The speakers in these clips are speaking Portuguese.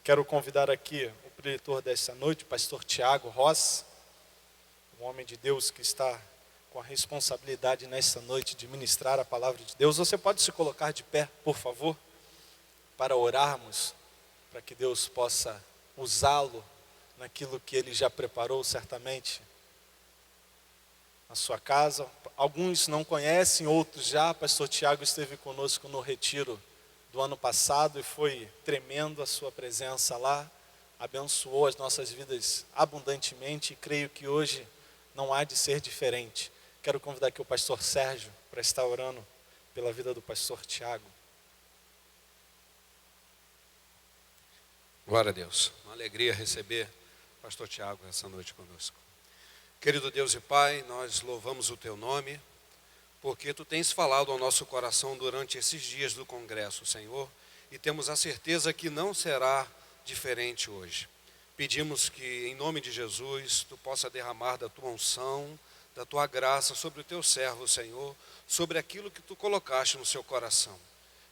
Quero convidar aqui o preletor desta noite, o pastor Tiago Ross, um homem de Deus que está com a responsabilidade nesta noite de ministrar a palavra de Deus. Você pode se colocar de pé, por favor, para orarmos, para que Deus possa usá-lo naquilo que Ele já preparou certamente na sua casa. Alguns não conhecem, outros já. Pastor Tiago esteve conosco no retiro do ano passado e foi tremendo a sua presença lá, abençoou as nossas vidas abundantemente e creio que hoje não há de ser diferente. Quero convidar aqui o pastor Sérgio para estar orando pela vida do pastor Tiago. Glória a Deus, uma alegria receber o pastor Tiago essa noite conosco. Querido Deus e Pai, nós louvamos o Teu nome, porque Tu tens falado ao nosso coração durante esses dias do congresso, Senhor, e temos a certeza que não será diferente hoje. Pedimos que, em nome de Jesus, Tu possa derramar da Tua unção, da Tua graça sobre o Teu servo, Senhor, sobre aquilo que Tu colocaste no seu coração.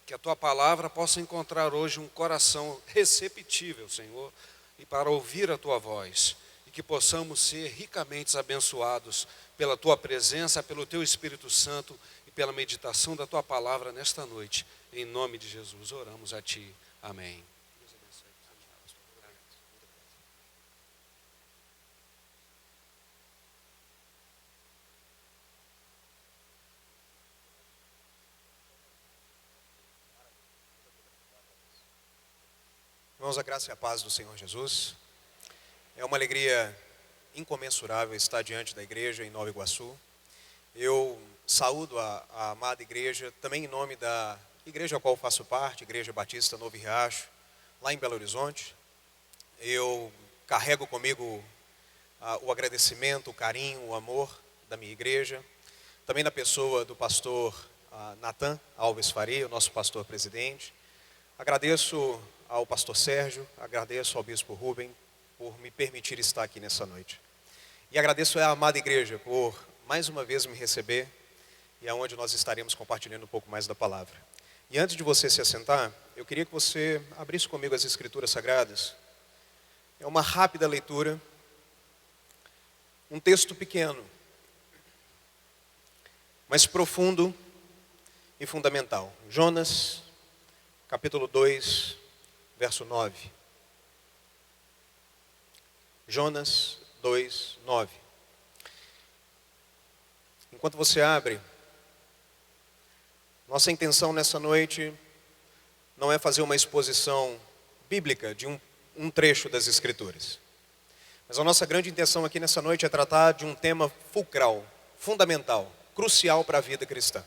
Que a Tua palavra possa encontrar hoje um coração receptível, Senhor, e para ouvir a Tua voz. E que possamos ser ricamente abençoados pela Tua presença, pelo Teu Espírito Santo e pela meditação da Tua palavra nesta noite. Em nome de Jesus, oramos a Ti. Amém. Irmãos, a graça e a paz do Senhor Jesus. É uma alegria incomensurável estar diante da igreja em Nova Iguaçu. Eu saúdo a amada igreja, também em nome da igreja a qual faço parte, Igreja Batista Novo Riacho, lá em Belo Horizonte. Eu carrego comigo o agradecimento, o carinho, o amor da minha igreja, também na pessoa do pastor Natan Alves Faria, o nosso pastor presidente. Agradeço ao pastor Sérgio, agradeço ao bispo Rubem por me permitir estar aqui nessa noite. E agradeço à amada igreja por mais uma vez me receber e aonde nós estaremos compartilhando um pouco mais da palavra. E antes de você se assentar, eu queria que você abrisse comigo as Escrituras Sagradas. É uma rápida leitura, um texto pequeno, mas profundo e fundamental. Jonas, capítulo 2, verso 9. Jonas 2, 9. Enquanto você abre, nossa intenção nessa noite não é fazer uma exposição bíblica de um trecho das Escrituras. Mas a nossa grande intenção aqui nessa noite é tratar de um tema fulcral, fundamental, crucial para a vida cristã.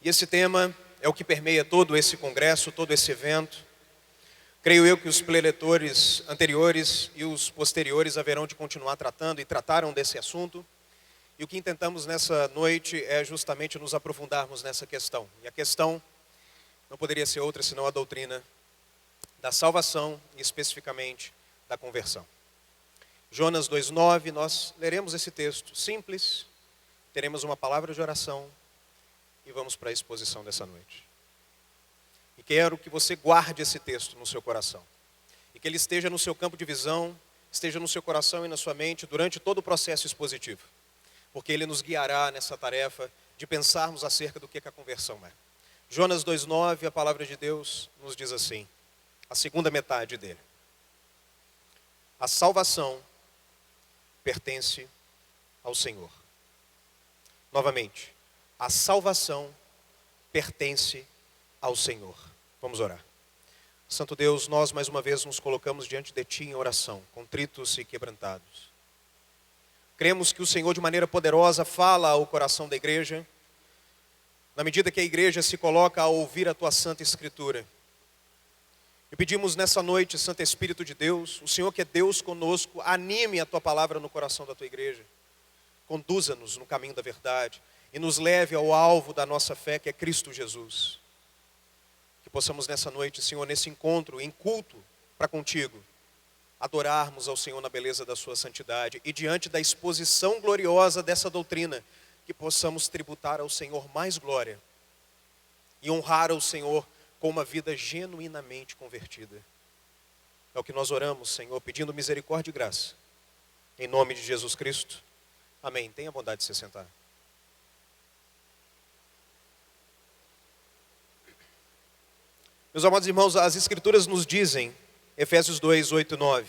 E esse tema é o que permeia todo esse congresso, todo esse evento. Creio eu que os preletores anteriores e os posteriores haverão de continuar tratando e trataram desse assunto. E o que intentamos nessa noite é justamente nos aprofundarmos nessa questão. E a questão não poderia ser outra senão a doutrina da salvação e especificamente da conversão. Jonas 2,9, nós leremos esse texto simples, teremos uma palavra de oração e vamos para a exposição dessa noite. E quero que você guarde esse texto no seu coração. E que ele esteja no seu campo de visão, esteja no seu coração e na sua mente durante todo o processo expositivo. Porque ele nos guiará nessa tarefa de pensarmos acerca do que a conversão é. Jonas 2,9, a palavra de Deus nos diz assim, a segunda metade dele. A salvação pertence ao Senhor. Novamente, a salvação pertence ao Senhor. Vamos orar. Santo Deus, nós mais uma vez nos colocamos diante de Ti em oração, contritos e quebrantados. Cremos que o Senhor de maneira poderosa fala ao coração da igreja, na medida que a igreja se coloca a ouvir a Tua Santa Escritura. E pedimos nessa noite, Santo Espírito de Deus, o Senhor que é Deus conosco, anime a Tua palavra no coração da Tua igreja. Conduza-nos no caminho da verdade e nos leve ao alvo da nossa fé, que é Cristo Jesus. Que possamos nessa noite, Senhor, nesse encontro, em culto para contigo, adorarmos ao Senhor na beleza da sua santidade e diante da exposição gloriosa dessa doutrina, que possamos tributar ao Senhor mais glória e honrar ao Senhor com uma vida genuinamente convertida. É o que nós oramos, Senhor, pedindo misericórdia e graça. Em nome de Jesus Cristo. Amém. Tenha bondade de se sentar. Meus amados irmãos, as Escrituras nos dizem, Efésios 2, 8 e 9,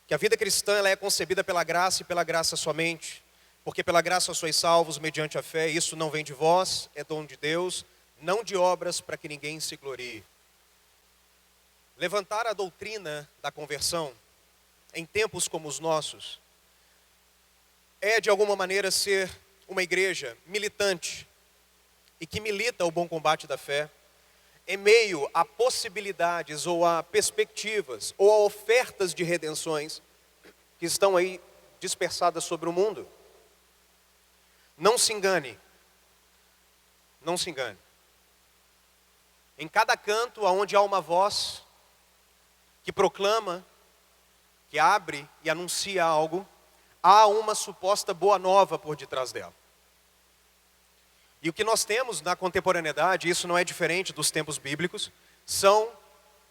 que a vida cristã ela é concebida pela graça e pela graça somente, porque pela graça sois salvos mediante a fé, isso não vem de vós, é dom de Deus, não de obras para que ninguém se glorie. Levantar a doutrina da conversão em tempos como os nossos é de alguma maneira ser uma igreja militante e que milita o bom combate da fé em meio a possibilidades ou a perspectivas ou a ofertas de redenções que estão aí dispersadas sobre o mundo. Não se engane. Não se engane. Em cada canto onde há uma voz que proclama, que abre e anuncia algo, há uma suposta boa nova por detrás dela. E o que nós temos na contemporaneidade, isso não é diferente dos tempos bíblicos, são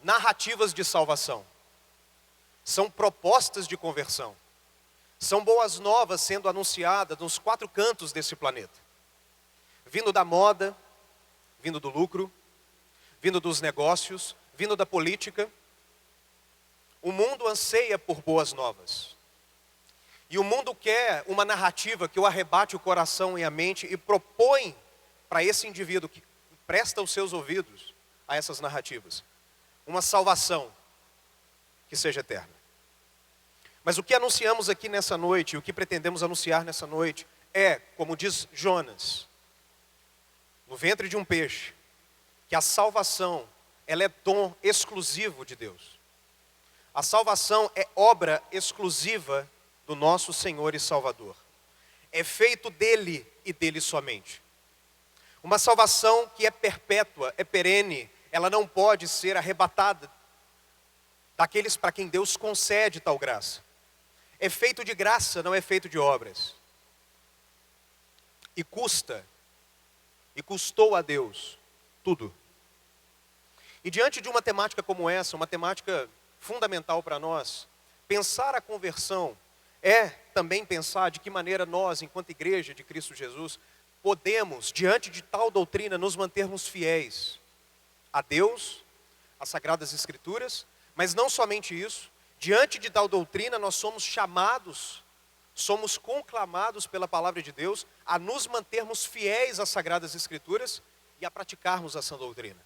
narrativas de salvação. São propostas de conversão. São boas novas sendo anunciadas nos 4 cantos desse planeta. Vindo da moda, vindo do lucro, vindo dos negócios, vindo da política. O mundo anseia por boas novas. E o mundo quer uma narrativa que o arrebate o coração e a mente e propõe para esse indivíduo que presta os seus ouvidos a essas narrativas uma salvação que seja eterna. Mas o que anunciamos aqui nessa noite, o que pretendemos anunciar nessa noite é, como diz Jonas, no ventre de um peixe, que a salvação ela é dom exclusivo de Deus. A salvação é obra exclusiva do nosso Senhor e Salvador. É feito dele e dele somente. Uma salvação que é perpétua, é perene, ela não pode ser arrebatada daqueles para quem Deus concede tal graça. É feito de graça, não é feito de obras. E custa, e custou a Deus tudo. E diante de uma temática como essa, uma temática fundamental para nós, pensar a conversão é também pensar de que maneira nós, enquanto igreja de Cristo Jesus, podemos, diante de tal doutrina, nos mantermos fiéis a Deus, às Sagradas Escrituras, mas não somente isso, diante de tal doutrina nós somos chamados, somos conclamados pela palavra de Deus a nos mantermos fiéis às Sagradas Escrituras e a praticarmos essa doutrina.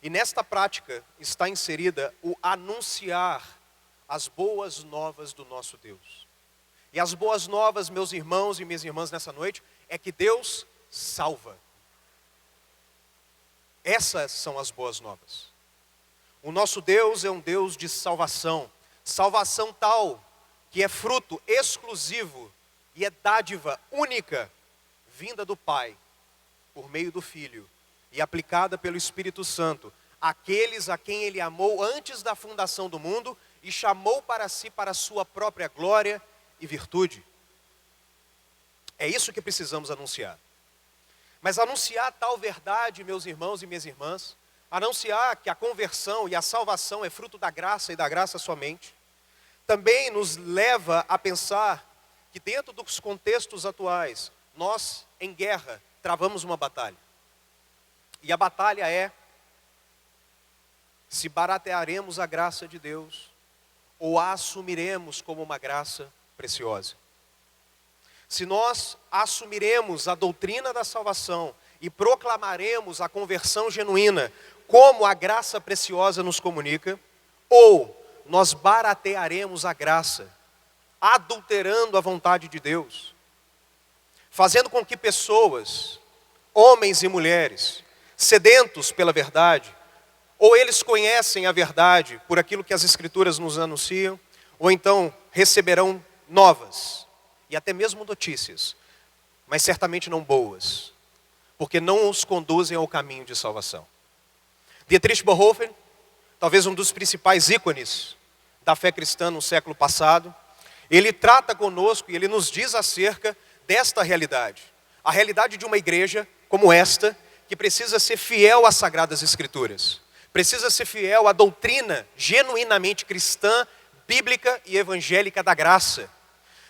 E nesta prática está inserida o anunciar as boas novas do nosso Deus. E as boas novas, meus irmãos e minhas irmãs, nessa noite, é que Deus salva. Essas são as boas novas. O nosso Deus é um Deus de salvação. Salvação tal que é fruto exclusivo e é dádiva única, vinda do Pai, por meio do Filho, e aplicada pelo Espírito Santo, àqueles a quem Ele amou antes da fundação do mundo e chamou para si, para a sua própria glória e virtude. É isso que precisamos anunciar. Mas anunciar tal verdade, meus irmãos e minhas irmãs, anunciar que a conversão e a salvação é fruto da graça e da graça somente, também nos leva a pensar que dentro dos contextos atuais, nós, em guerra, travamos uma batalha. E a batalha é se baratearemos a graça de Deus ou a assumiremos como uma graça preciosa. Se nós assumiremos a doutrina da salvação e proclamaremos a conversão genuína como a graça preciosa nos comunica, ou nós baratearemos a graça, adulterando a vontade de Deus, fazendo com que pessoas, homens e mulheres, sedentos pela verdade, ou eles conhecem a verdade por aquilo que as Escrituras nos anunciam, ou então receberão novas, e até mesmo notícias, mas certamente não boas, porque não os conduzem ao caminho de salvação. Dietrich Bonhoeffer, talvez um dos principais ícones da fé cristã no século passado, ele trata conosco e ele nos diz acerca desta realidade. A realidade de uma igreja como esta, que precisa ser fiel às Sagradas Escrituras, precisa ser fiel à doutrina genuinamente cristã, bíblica e evangélica da graça.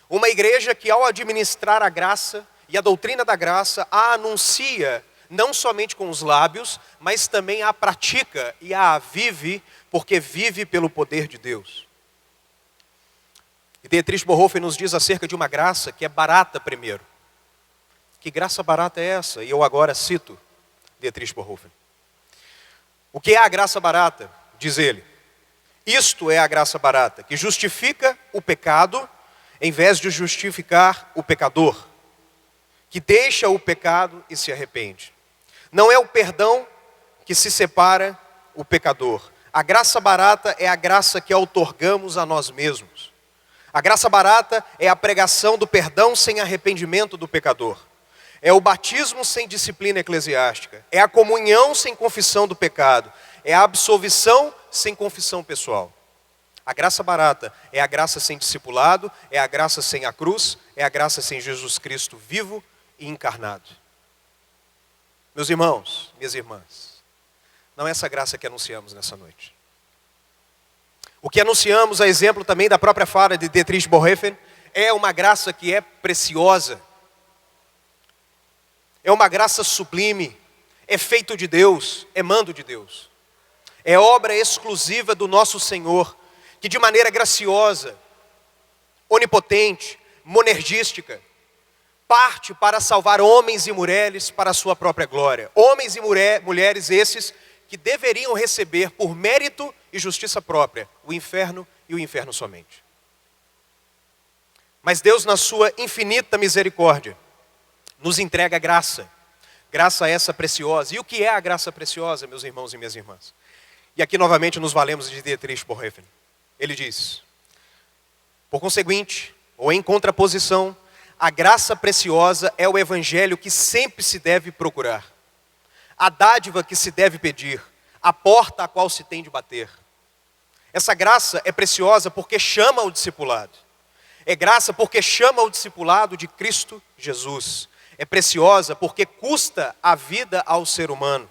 Uma igreja que, ao administrar a graça e a doutrina da graça, a anuncia não somente com os lábios, mas também a pratica e a vive, porque vive pelo poder de Deus. E Dietrich Bonhoeffer nos diz acerca de uma graça que é barata primeiro. Que graça barata é essa? E eu agora cito Dietrich Bonhoeffer. O que é a graça barata? Diz ele. Isto é a graça barata, que justifica o pecado em vez de justificar o pecador, que deixa o pecado e se arrepende. Não é o perdão que se separa o pecador. A graça barata é a graça que outorgamos a nós mesmos. A graça barata é a pregação do perdão sem arrependimento do pecador. É o batismo sem disciplina eclesiástica. É a comunhão sem confissão do pecado. É a absolvição sem confissão pessoal. A graça barata é a graça sem discipulado, é a graça sem a cruz, é a graça sem Jesus Cristo vivo e encarnado. Meus irmãos, minhas irmãs, não é essa graça que anunciamos nessa noite. O que anunciamos, a exemplo também da própria fala de Dietrich Bonhoeffer, é uma graça que é preciosa. É uma graça sublime, é feito de Deus, é mando de Deus. É obra exclusiva do nosso Senhor, que de maneira graciosa, onipotente, monergística, parte para salvar homens e mulheres para a sua própria glória. Homens e mulheres esses que deveriam receber por mérito e justiça própria o inferno e o inferno somente. Mas Deus, na sua infinita misericórdia, nos entrega graça. Graça essa preciosa. E o que é a graça preciosa, meus irmãos e minhas irmãs? E aqui novamente nos valemos de Dietrich Bonhoeffer. Ele diz: por conseguinte, ou em contraposição, a graça preciosa é o evangelho que sempre se deve procurar, a dádiva que se deve pedir, a porta a qual se tem de bater. Essa graça é preciosa porque chama o discipulado. É graça porque chama o discipulado de Cristo Jesus. É preciosa porque custa a vida ao ser humano.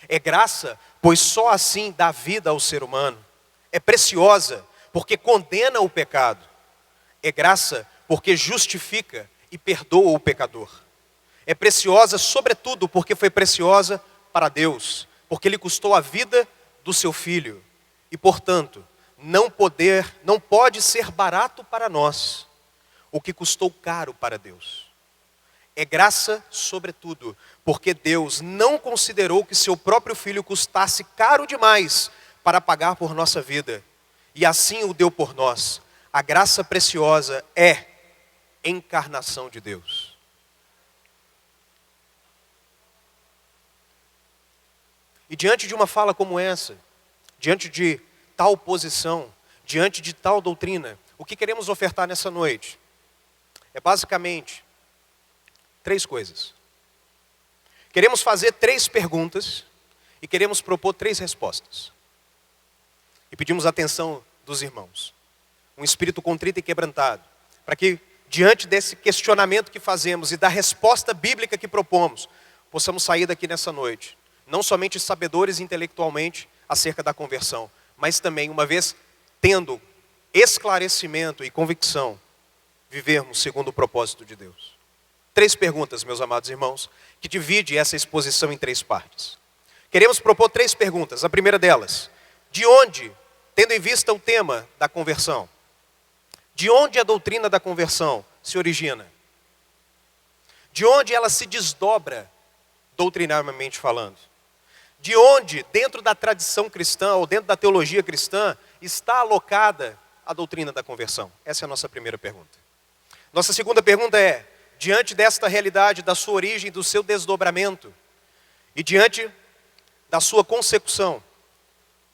É graça, pois só assim dá vida ao ser humano. É preciosa porque condena o pecado. É graça porque justifica e perdoa o pecador. É preciosa sobretudo porque foi preciosa para Deus, porque lhe custou a vida do seu filho. E portanto, não pode ser barato para nós o que custou caro para Deus. É graça sobretudo porque Deus não considerou que seu próprio filho custasse caro demais para pagar por nossa vida, e assim o deu por nós. A graça preciosa é encarnação de Deus. E diante de uma fala como essa, diante de tal posição, diante de tal doutrina, o que queremos ofertar nessa noite? É basicamente 3 coisas. Queremos fazer 3 perguntas e queremos propor 3 respostas. E pedimos a atenção dos irmãos. Um espírito contrito e quebrantado, para que diante desse questionamento que fazemos e da resposta bíblica que propomos, possamos sair daqui nessa noite, não somente sabedores intelectualmente acerca da conversão, mas também, uma vez tendo esclarecimento e convicção, vivermos segundo o propósito de Deus. 3 perguntas, meus amados irmãos, que divide essa exposição em 3 partes. Queremos propor 3 perguntas. A primeira delas: de onde, tendo em vista o tema da conversão, de onde a doutrina da conversão se origina? De onde ela se desdobra, doutrinariamente falando? De onde, dentro da tradição cristã ou dentro da teologia cristã, está alocada a doutrina da conversão? Essa é a nossa primeira pergunta. Nossa segunda pergunta é: diante desta realidade, da sua origem, do seu desdobramento, e diante da sua consecução,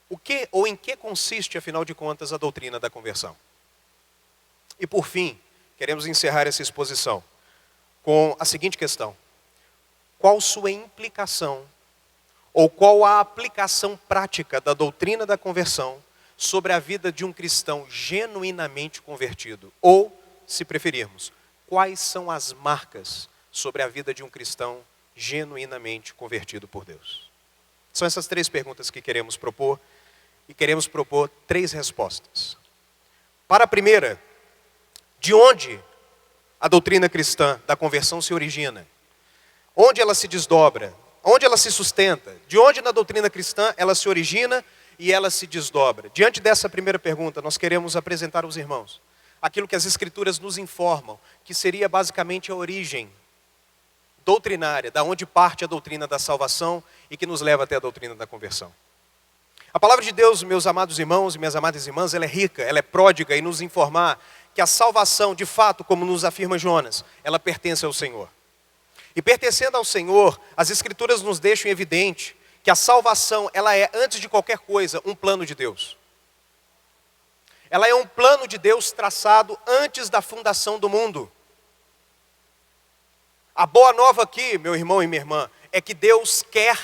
o que ou em que consiste, afinal de contas, a doutrina da conversão? E por fim, queremos encerrar essa exposição com a seguinte questão: qual sua implicação, ou qual a aplicação prática da doutrina da conversão sobre a vida de um cristão genuinamente convertido? Ou, se preferirmos, quais são as marcas sobre a vida de um cristão genuinamente convertido por Deus? São essas 3 perguntas que queremos propor, e queremos propor 3 respostas. Para a primeira, de onde a doutrina cristã da conversão se origina? Onde ela se desdobra? Onde ela se sustenta? De onde na doutrina cristã ela se origina e ela se desdobra? Diante dessa primeira pergunta, nós queremos apresentar aos irmãos aquilo que as Escrituras nos informam, que seria basicamente a origem doutrinária, da onde parte a doutrina da salvação e que nos leva até a doutrina da conversão. A palavra de Deus, meus amados irmãos e minhas amadas irmãs, ela é rica, ela é pródiga em nos informar que a salvação, de fato, como nos afirma Jonas, ela pertence ao Senhor. E pertencendo ao Senhor, as Escrituras nos deixam evidente que a salvação, ela é, antes de qualquer coisa, um plano de Deus. Ela é um plano de Deus traçado antes da fundação do mundo. A boa nova aqui, meu irmão e minha irmã, é que Deus quer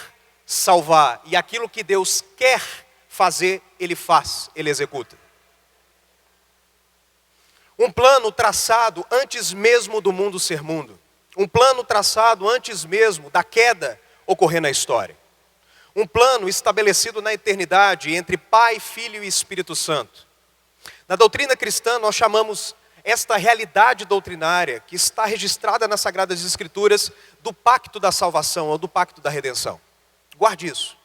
salvar. E aquilo que Deus quer fazer, Ele faz, Ele executa. Um plano traçado antes mesmo do mundo ser mundo. Um plano traçado antes mesmo da queda ocorrer na história. Um plano estabelecido na eternidade entre Pai, Filho e Espírito Santo. Na doutrina cristã, nós chamamos esta realidade doutrinária, que está registrada nas Sagradas Escrituras, do pacto da salvação ou do pacto da redenção. Guarde isso.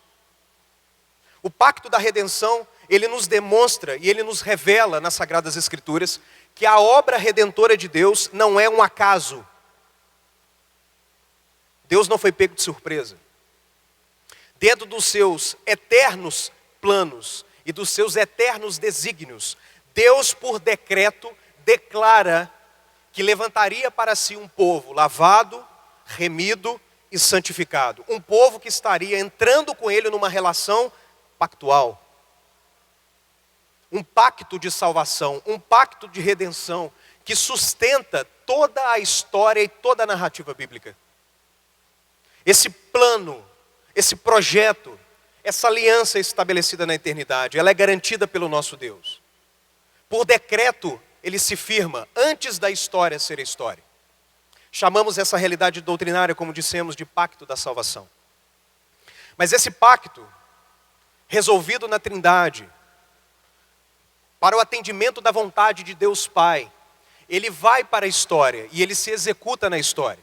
O pacto da redenção, ele nos demonstra e ele nos revela nas Sagradas Escrituras que a obra redentora de Deus não é um acaso. Deus não foi pego de surpresa. Dentro dos seus eternos planos e dos seus eternos desígnios, Deus, por decreto, declara que levantaria para si um povo lavado, remido e santificado. Um povo que estaria entrando com ele numa relação pactual. Um pacto de salvação, um pacto de redenção que sustenta toda a história e toda a narrativa bíblica. Esse plano, esse projeto, essa aliança estabelecida na eternidade, ela é garantida pelo nosso Deus. Por decreto, ele se firma antes da história ser história. Chamamos essa realidade doutrinária, como dissemos, de pacto da salvação. Mas esse pacto, resolvido na Trindade, para o atendimento da vontade de Deus Pai, ele vai para a história e ele se executa na história.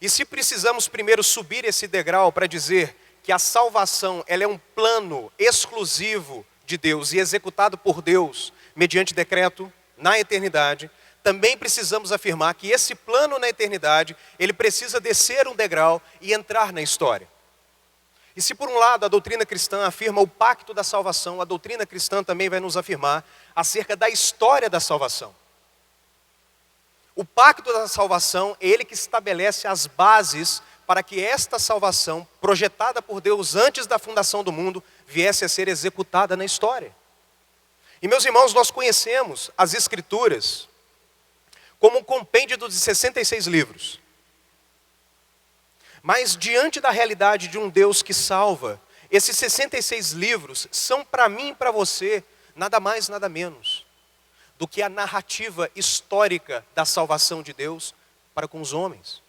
E se precisamos primeiro subir esse degrau para dizer que a salvação ela é um plano exclusivo de Deus e executado por Deus mediante decreto na eternidade, também precisamos afirmar que esse plano na eternidade, ele precisa descer um degrau e entrar na história. E se por um lado a doutrina cristã afirma o pacto da salvação, a doutrina cristã também vai nos afirmar acerca da história da salvação. O pacto da salvação é ele que estabelece as bases para que esta salvação, projetada por Deus antes da fundação do mundo, viesse a ser executada na história. E meus irmãos, nós conhecemos as Escrituras como um compêndio de 66 livros. Mas diante da realidade de um Deus que salva, esses 66 livros são para mim e para você nada mais, nada menos do que a narrativa histórica da salvação de Deus para com os homens.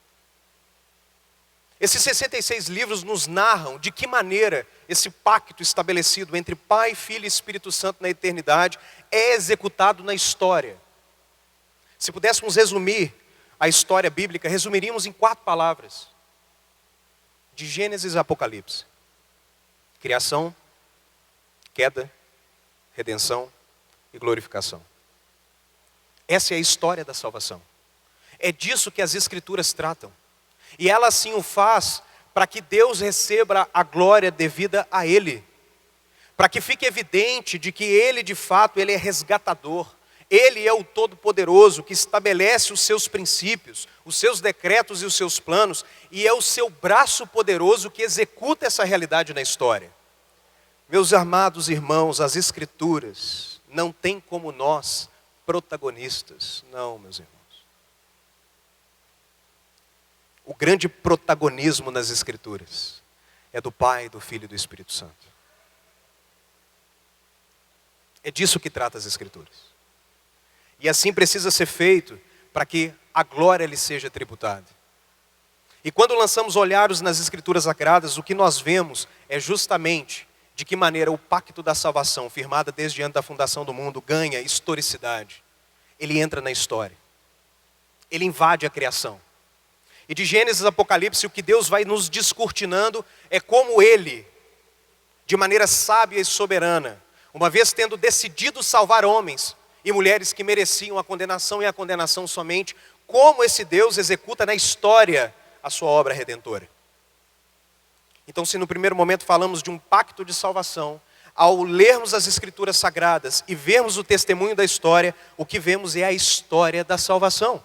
Esses 66 livros nos narram de que maneira esse pacto estabelecido entre Pai, Filho e Espírito Santo na eternidade é executado na história. Se pudéssemos resumir a história bíblica, resumiríamos em 4 palavras. De Gênesis a Apocalipse. Criação, queda, redenção e glorificação. Essa é a história da salvação. É disso que as Escrituras tratam. E ela assim o faz para que Deus receba a glória devida a Ele. Para que fique evidente de que Ele de fato Ele é resgatador. Ele é o Todo-Poderoso que estabelece os seus princípios, os seus decretos e os seus planos. E é o seu braço poderoso que executa essa realidade na história. Meus amados irmãos, as Escrituras não têm como nós protagonistas. Não, meus irmãos. O grande protagonismo nas Escrituras é do Pai, do Filho e do Espírito Santo. É disso que trata as Escrituras. E assim precisa ser feito para que a glória lhe seja tributada. E quando lançamos olhares nas Escrituras Sagradas, o que nós vemos é justamente de que maneira o pacto da salvação, firmada desde antes da fundação do mundo, ganha historicidade. Ele entra na história. Ele invade a criação. E de Gênesis a Apocalipse, o que Deus vai nos descortinando é como Ele, de maneira sábia e soberana, uma vez tendo decidido salvar homens e mulheres que mereciam a condenação e a condenação somente, como esse Deus executa na história a sua obra redentora. Então, se no primeiro momento falamos de um pacto de salvação, ao lermos as Escrituras Sagradas e vermos o testemunho da história, o que vemos é a história da salvação.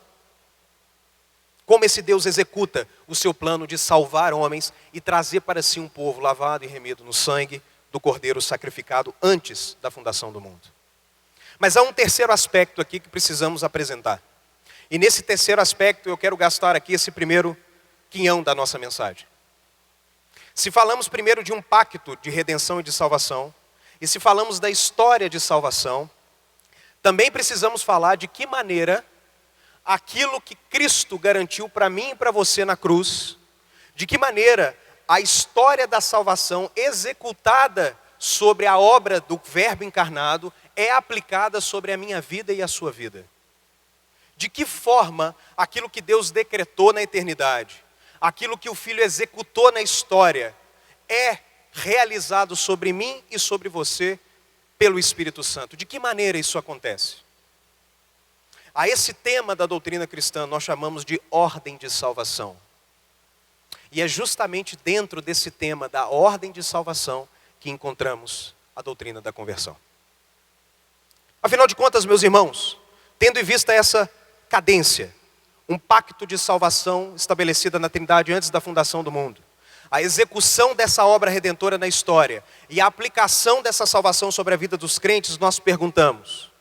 Como esse Deus executa o seu plano de salvar homens e trazer para si um povo lavado e remido no sangue do Cordeiro sacrificado antes da fundação do mundo. Mas há um terceiro aspecto aqui que precisamos apresentar. E nesse terceiro aspecto eu quero gastar aqui esse primeiro quinhão da nossa mensagem. Se falamos primeiro de um pacto de redenção e de salvação, e se falamos da história de salvação, também precisamos falar de que maneira aquilo que Cristo garantiu para mim e para você na cruz, de que maneira a história da salvação executada sobre a obra do Verbo encarnado é aplicada sobre a minha vida e a sua vida. De que forma aquilo que Deus decretou na eternidade, aquilo que o Filho executou na história, é realizado sobre mim e sobre você pelo Espírito Santo. De que maneira isso acontece? A esse tema da doutrina cristã nós chamamos de ordem de salvação. E é justamente dentro desse tema da ordem de salvação que encontramos a doutrina da conversão. Afinal de contas, meus irmãos, tendo em vista essa cadência, um pacto de salvação estabelecida na Trindade antes da fundação do mundo, a execução dessa obra redentora na história e a aplicação dessa salvação sobre a vida dos crentes, nós perguntamos: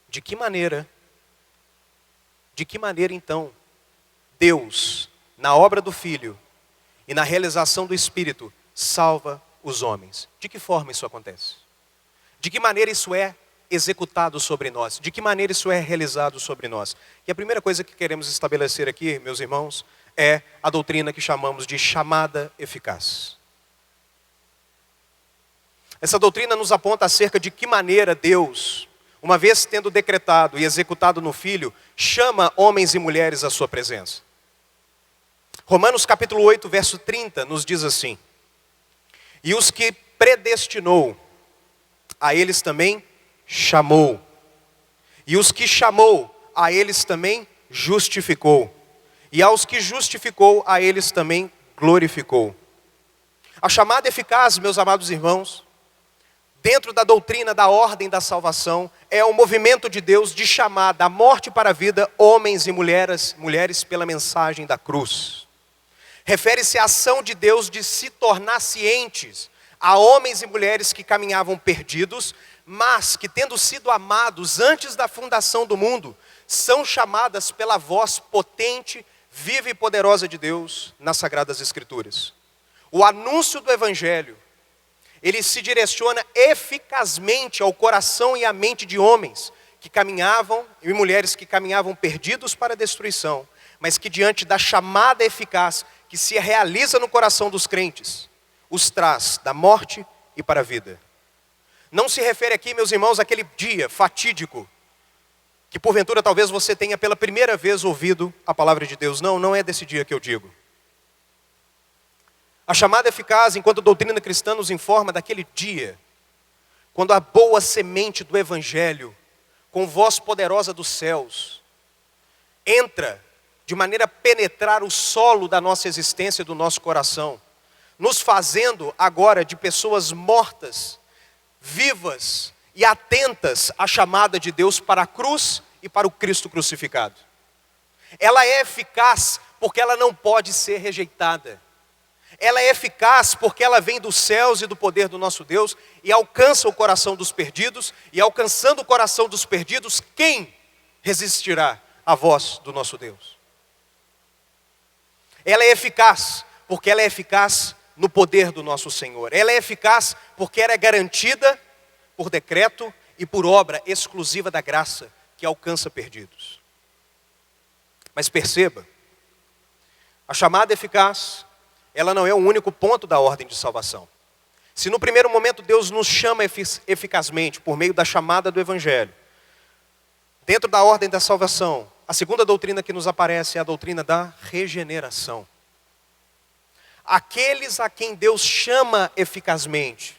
de que maneira então Deus, na obra do Filho e na realização do Espírito, salva os homens? De que forma isso acontece? De que maneira isso é executado sobre nós? De que maneira isso é realizado sobre nós? E a primeira coisa que queremos estabelecer aqui, meus irmãos, é a doutrina que chamamos de chamada eficaz. Essa doutrina nos aponta acerca de que maneira Deus, uma vez tendo decretado e executado no Filho, chama homens e mulheres à sua presença. Romanos capítulo 8, verso 30 nos diz assim: e os que predestinou, a eles também chamou. E os que chamou, a eles também justificou. E aos que justificou, a eles também glorificou. A chamada eficaz, meus amados irmãos, dentro da doutrina da ordem da salvação, é o movimento de Deus de chamar da morte para a vida homens e mulheres pela mensagem da cruz. Refere-se à ação de Deus de se tornar cientes a homens e mulheres que caminhavam perdidos, mas que, tendo sido amados antes da fundação do mundo, são chamadas pela voz potente, viva e poderosa de Deus nas Sagradas Escrituras. O anúncio do Evangelho, ele se direciona eficazmente ao coração e à mente de homens que caminhavam, e mulheres que caminhavam perdidos para a destruição, mas que diante da chamada eficaz que se realiza no coração dos crentes, os traz da morte e para a vida. Não se refere aqui, meus irmãos, àquele dia fatídico, que porventura talvez você tenha pela primeira vez ouvido a palavra de Deus. Não, não é desse dia que eu digo. A chamada eficaz, enquanto a doutrina cristã nos informa daquele dia, quando a boa semente do Evangelho, com voz poderosa dos céus, entra de maneira a penetrar o solo da nossa existência, do nosso coração, nos fazendo agora de pessoas mortas, vivas e atentas à chamada de Deus para a cruz e para o Cristo crucificado. Ela é eficaz porque ela não pode ser rejeitada. Ela é eficaz porque ela vem dos céus e do poder do nosso Deus e alcança o coração dos perdidos, e alcançando o coração dos perdidos, quem resistirá à voz do nosso Deus? Ela é eficaz porque ela é eficaz no poder do nosso Senhor. Ela é eficaz porque ela é garantida por decreto e por obra exclusiva da graça que alcança perdidos. Mas perceba, A chamada eficaz, ela não é o único ponto da ordem de salvação. Se no primeiro momento Deus nos chama eficazmente por meio da chamada do Evangelho, dentro da ordem da salvação, a segunda doutrina que nos aparece é a doutrina da regeneração. Aqueles a quem Deus chama eficazmente,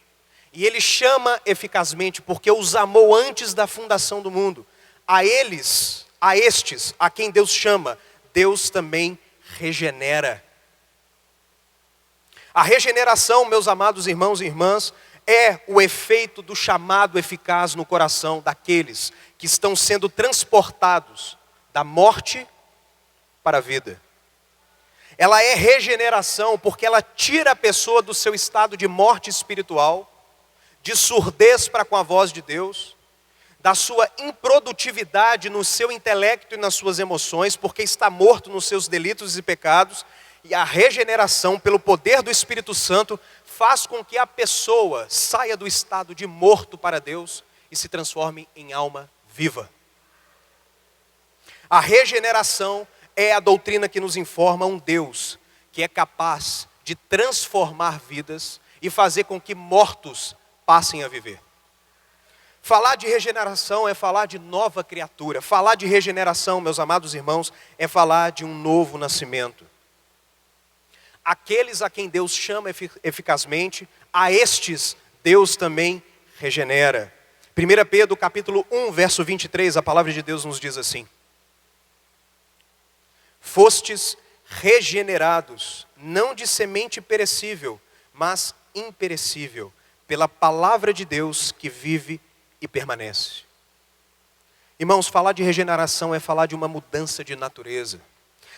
e Ele chama eficazmente porque os amou antes da fundação do mundo, a estes a quem Deus chama, Deus também regenera. A regeneração, meus amados irmãos e irmãs, é o efeito do chamado eficaz no coração daqueles que estão sendo transportados da morte para a vida. Ela é regeneração porque ela tira a pessoa do seu estado de morte espiritual, de surdez para com a voz de Deus, da sua improdutividade no seu intelecto e nas suas emoções, porque está morto nos seus delitos e pecados. E a regeneração, pelo poder do Espírito Santo, faz com que a pessoa saia do estado de morto para Deus e se transforme em alma viva. A regeneração é a doutrina que nos informa um Deus que é capaz de transformar vidas e fazer com que mortos passem a viver. Falar de regeneração é falar de nova criatura. Falar de regeneração, meus amados irmãos, é falar de um novo nascimento. Aqueles a quem Deus chama eficazmente, a estes Deus também regenera. 1 Pedro capítulo 1, verso 23, a palavra de Deus nos diz assim: fostes regenerados, não de semente perecível, mas imperecível, pela palavra de Deus que vive e permanece. Irmãos, falar de regeneração é falar de uma mudança de natureza.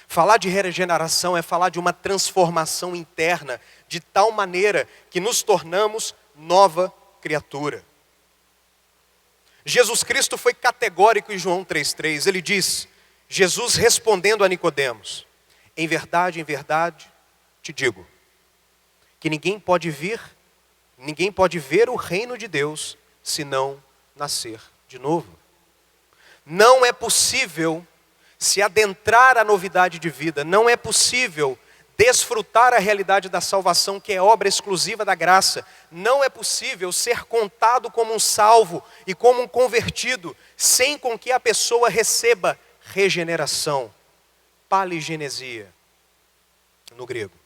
Falar de regeneração é falar de uma transformação interna, de tal maneira que nos tornamos nova criatura. Jesus Cristo foi categórico em João 3,3. Ele diz, Jesus respondendo a Nicodemos: em verdade, te digo, que ninguém pode ver o reino de Deus se não nascer de novo. Não é possível se adentrar à novidade de vida, não é possível desfrutar a realidade da salvação, que é obra exclusiva da graça. Não é possível ser contado como um salvo e como um convertido, sem com que a pessoa receba regeneração, paligenesia, no grego.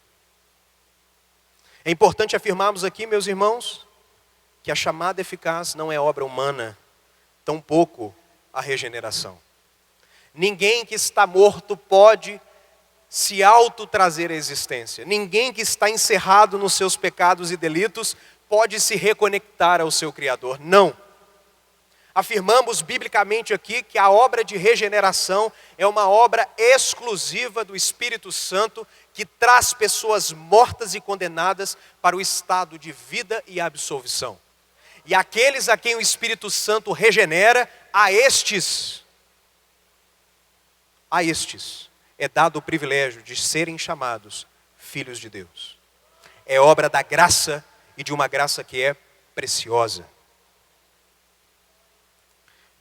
É importante afirmarmos aqui, meus irmãos, que a chamada eficaz não é obra humana, tampouco a regeneração. Ninguém que está morto pode se auto-trazer à existência. Ninguém que está encerrado nos seus pecados e delitos pode se reconectar ao seu Criador. Não. Afirmamos biblicamente aqui que a obra de regeneração é uma obra exclusiva do Espírito Santo que traz pessoas mortas e condenadas para o estado de vida e absolvição. E aqueles a quem o Espírito Santo regenera, a estes é dado o privilégio de serem chamados filhos de Deus. É obra da graça e de uma graça que é preciosa.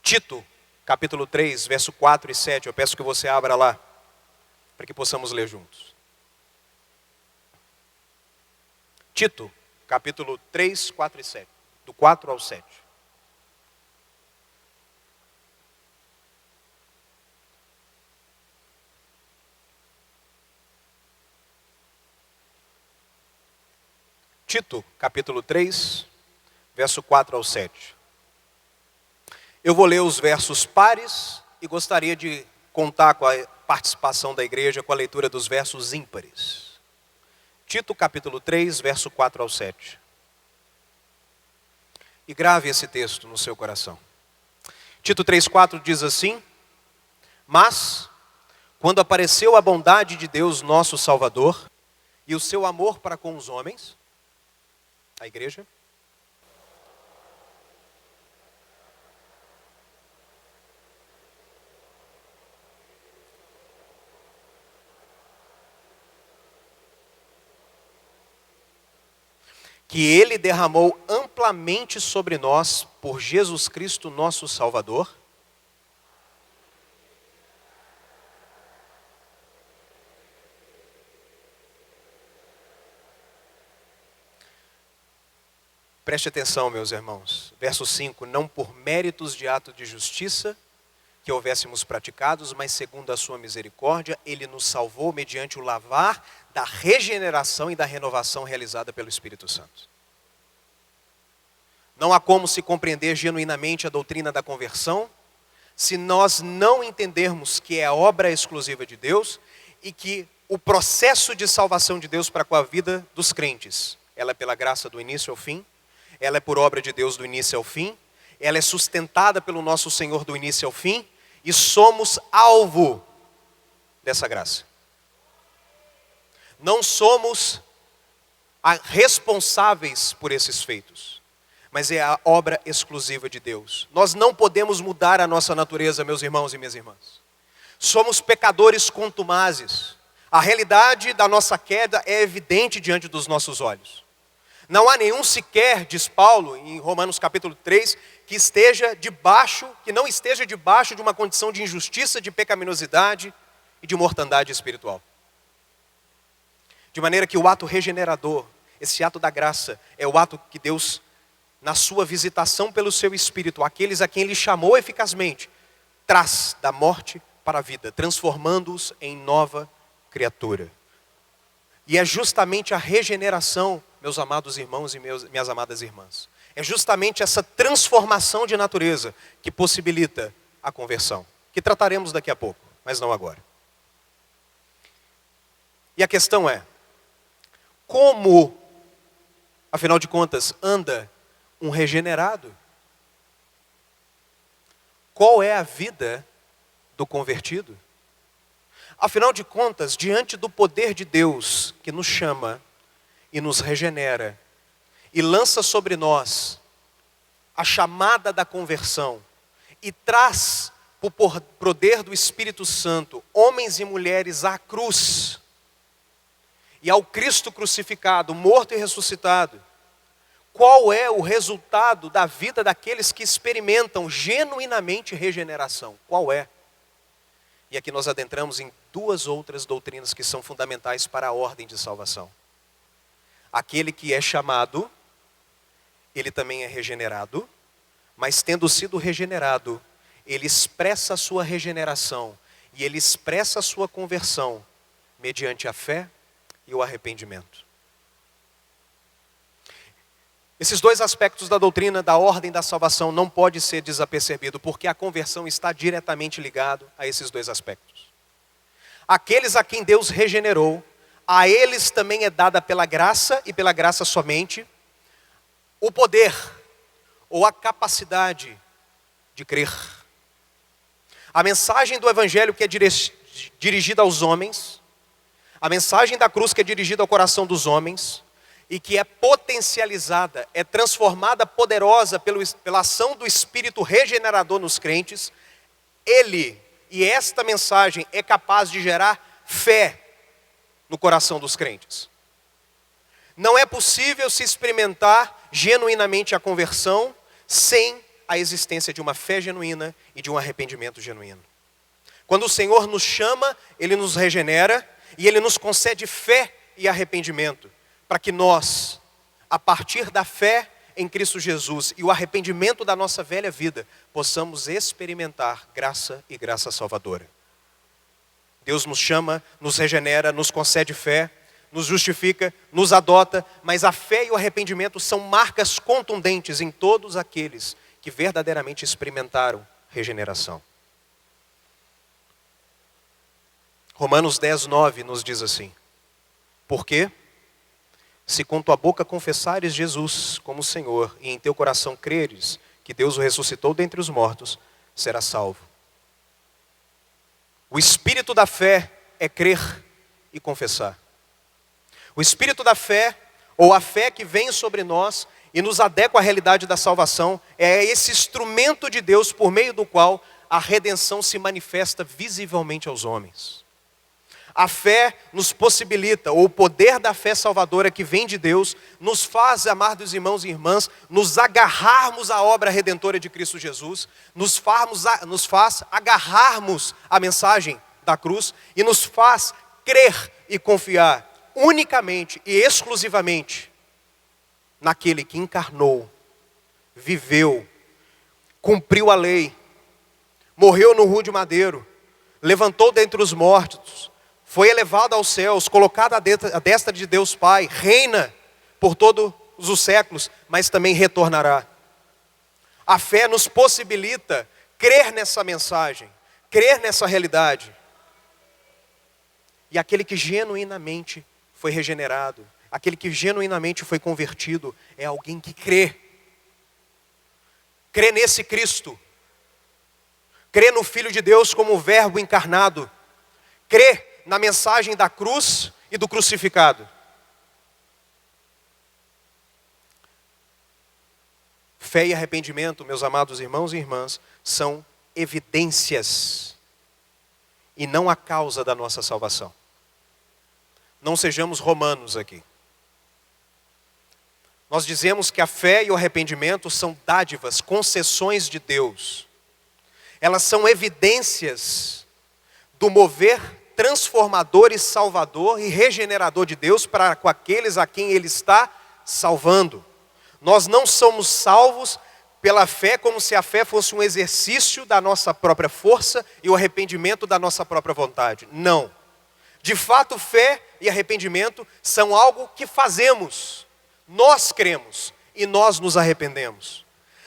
Tito, capítulo 3, verso 4 e 7, eu peço que você abra lá, para que possamos ler juntos. Tito, capítulo 3, 4 e 7, do 4 ao 7. Tito, capítulo 3, verso 4 ao 7. Eu vou ler os versos pares e gostaria de contar com a participação da igreja com a leitura dos versos ímpares. Tito, capítulo 3, verso 4 ao 7. E grave esse texto no seu coração. Tito 3,4 diz assim: mas, quando apareceu a bondade de Deus nosso Salvador, e o seu amor para com os homens, a igreja, que Ele derramou amplamente sobre nós por Jesus Cristo nosso Salvador, Preste atenção, meus irmãos. Verso 5, não por méritos de ato de justiça que houvéssemos praticados, mas segundo a sua misericórdia, Ele nos salvou mediante o lavar da regeneração e da renovação realizada pelo Espírito Santo. Não há como se compreender genuinamente a doutrina da conversão se nós não entendermos que é a obra exclusiva de Deus e que o processo de salvação de Deus para com a vida dos crentes, ela é pela graça do início ao fim, ela é por obra de Deus do início ao fim, ela é sustentada pelo nosso Senhor do início ao fim, e somos alvo dessa graça. Não somos responsáveis por esses feitos, mas é a obra exclusiva de Deus. Nós não podemos mudar a nossa natureza, meus irmãos e minhas irmãs. Somos pecadores contumazes. A realidade da nossa queda é evidente diante dos nossos olhos. Não há nenhum sequer, diz Paulo em Romanos capítulo 3, que não esteja debaixo de uma condição de injustiça, de pecaminosidade e de mortandade espiritual. De maneira que o ato regenerador, esse ato da graça, é o ato que Deus, na sua visitação pelo seu Espírito, aqueles a quem Ele chamou eficazmente, traz da morte para a vida, transformando-os em nova criatura. E é justamente a regeneração, meus amados irmãos e minhas amadas irmãs, é justamente essa transformação de natureza que possibilita a conversão, que trataremos daqui a pouco, mas não agora. E a questão é, como, afinal de contas, anda um regenerado? Qual é a vida do convertido? Afinal de contas, diante do poder de Deus que nos chama e nos regenera e lança sobre nós a chamada da conversão e traz por poder do Espírito Santo homens e mulheres à cruz e ao Cristo crucificado, morto e ressuscitado, qual é o resultado da vida daqueles que experimentam genuinamente regeneração? Qual é? E aqui nós adentramos em duas outras doutrinas que são fundamentais para a ordem de salvação. Aquele que é chamado, ele também é regenerado, mas tendo sido regenerado, ele expressa a sua regeneração e ele expressa a sua conversão mediante a fé e o arrependimento. Esses dois aspectos da doutrina da ordem da salvação não pode ser desapercebido, porque a conversão está diretamente ligado a esses dois aspectos. Aqueles a quem Deus regenerou, a eles também é dada pela graça e pela graça somente, o poder ou a capacidade de crer. A mensagem do Evangelho que é dirigida aos homens, a mensagem da cruz que é dirigida ao coração dos homens, e que é potencializada, é transformada poderosa pela ação do Espírito regenerador nos crentes, esta mensagem é capaz de gerar fé no coração dos crentes. Não é possível se experimentar genuinamente a conversão sem a existência de uma fé genuína e de um arrependimento genuíno. Quando o Senhor nos chama, Ele nos regenera e Ele nos concede fé e arrependimento, para que nós, a partir da fé em Cristo Jesus e o arrependimento da nossa velha vida, possamos experimentar graça e graça salvadora. Deus nos chama, nos regenera, nos concede fé, nos justifica, nos adota, mas a fé e o arrependimento são marcas contundentes em todos aqueles que verdadeiramente experimentaram regeneração. Romanos 10:9 nos diz assim: por quê? Se com tua boca confessares Jesus como Senhor e em teu coração creres que Deus o ressuscitou dentre os mortos, serás salvo. O espírito da fé é crer e confessar. O espírito da fé, ou a fé que vem sobre nós e nos adequa à realidade da salvação, é esse instrumento de Deus por meio do qual a redenção se manifesta visivelmente aos homens. A fé nos possibilita, ou o poder da fé salvadora que vem de Deus, nos faz, amados irmãos e irmãs, nos agarrarmos à obra redentora de Cristo Jesus, nos faz agarrarmos a mensagem da cruz e nos faz crer e confiar unicamente e exclusivamente naquele que encarnou, viveu, cumpriu a lei, morreu no rua de madeiro, levantou dentre os mortos, foi elevado aos céus, colocado à destra de Deus Pai, reina por todos os séculos, mas também retornará. A fé nos possibilita crer nessa mensagem, crer nessa realidade. E aquele que genuinamente foi regenerado, aquele que genuinamente foi convertido, é alguém que crê. Crê nesse Cristo. Crê no Filho de Deus como o Verbo encarnado. Crê na mensagem da cruz e do crucificado. Fé e arrependimento, meus amados irmãos e irmãs, são evidências e não a causa da nossa salvação. Não sejamos romanos aqui. Nós dizemos que a fé e o arrependimento são dádivas, concessões de Deus. Elas são evidências do mover transformador e salvador e regenerador de Deus para com aqueles a quem Ele está salvando. Nós não somos salvos pela fé como se a fé fosse um exercício da nossa própria força e o arrependimento da nossa própria vontade. Não. De fato, fé e arrependimento são algo que fazemos. Nós cremos e nós nos arrependemos.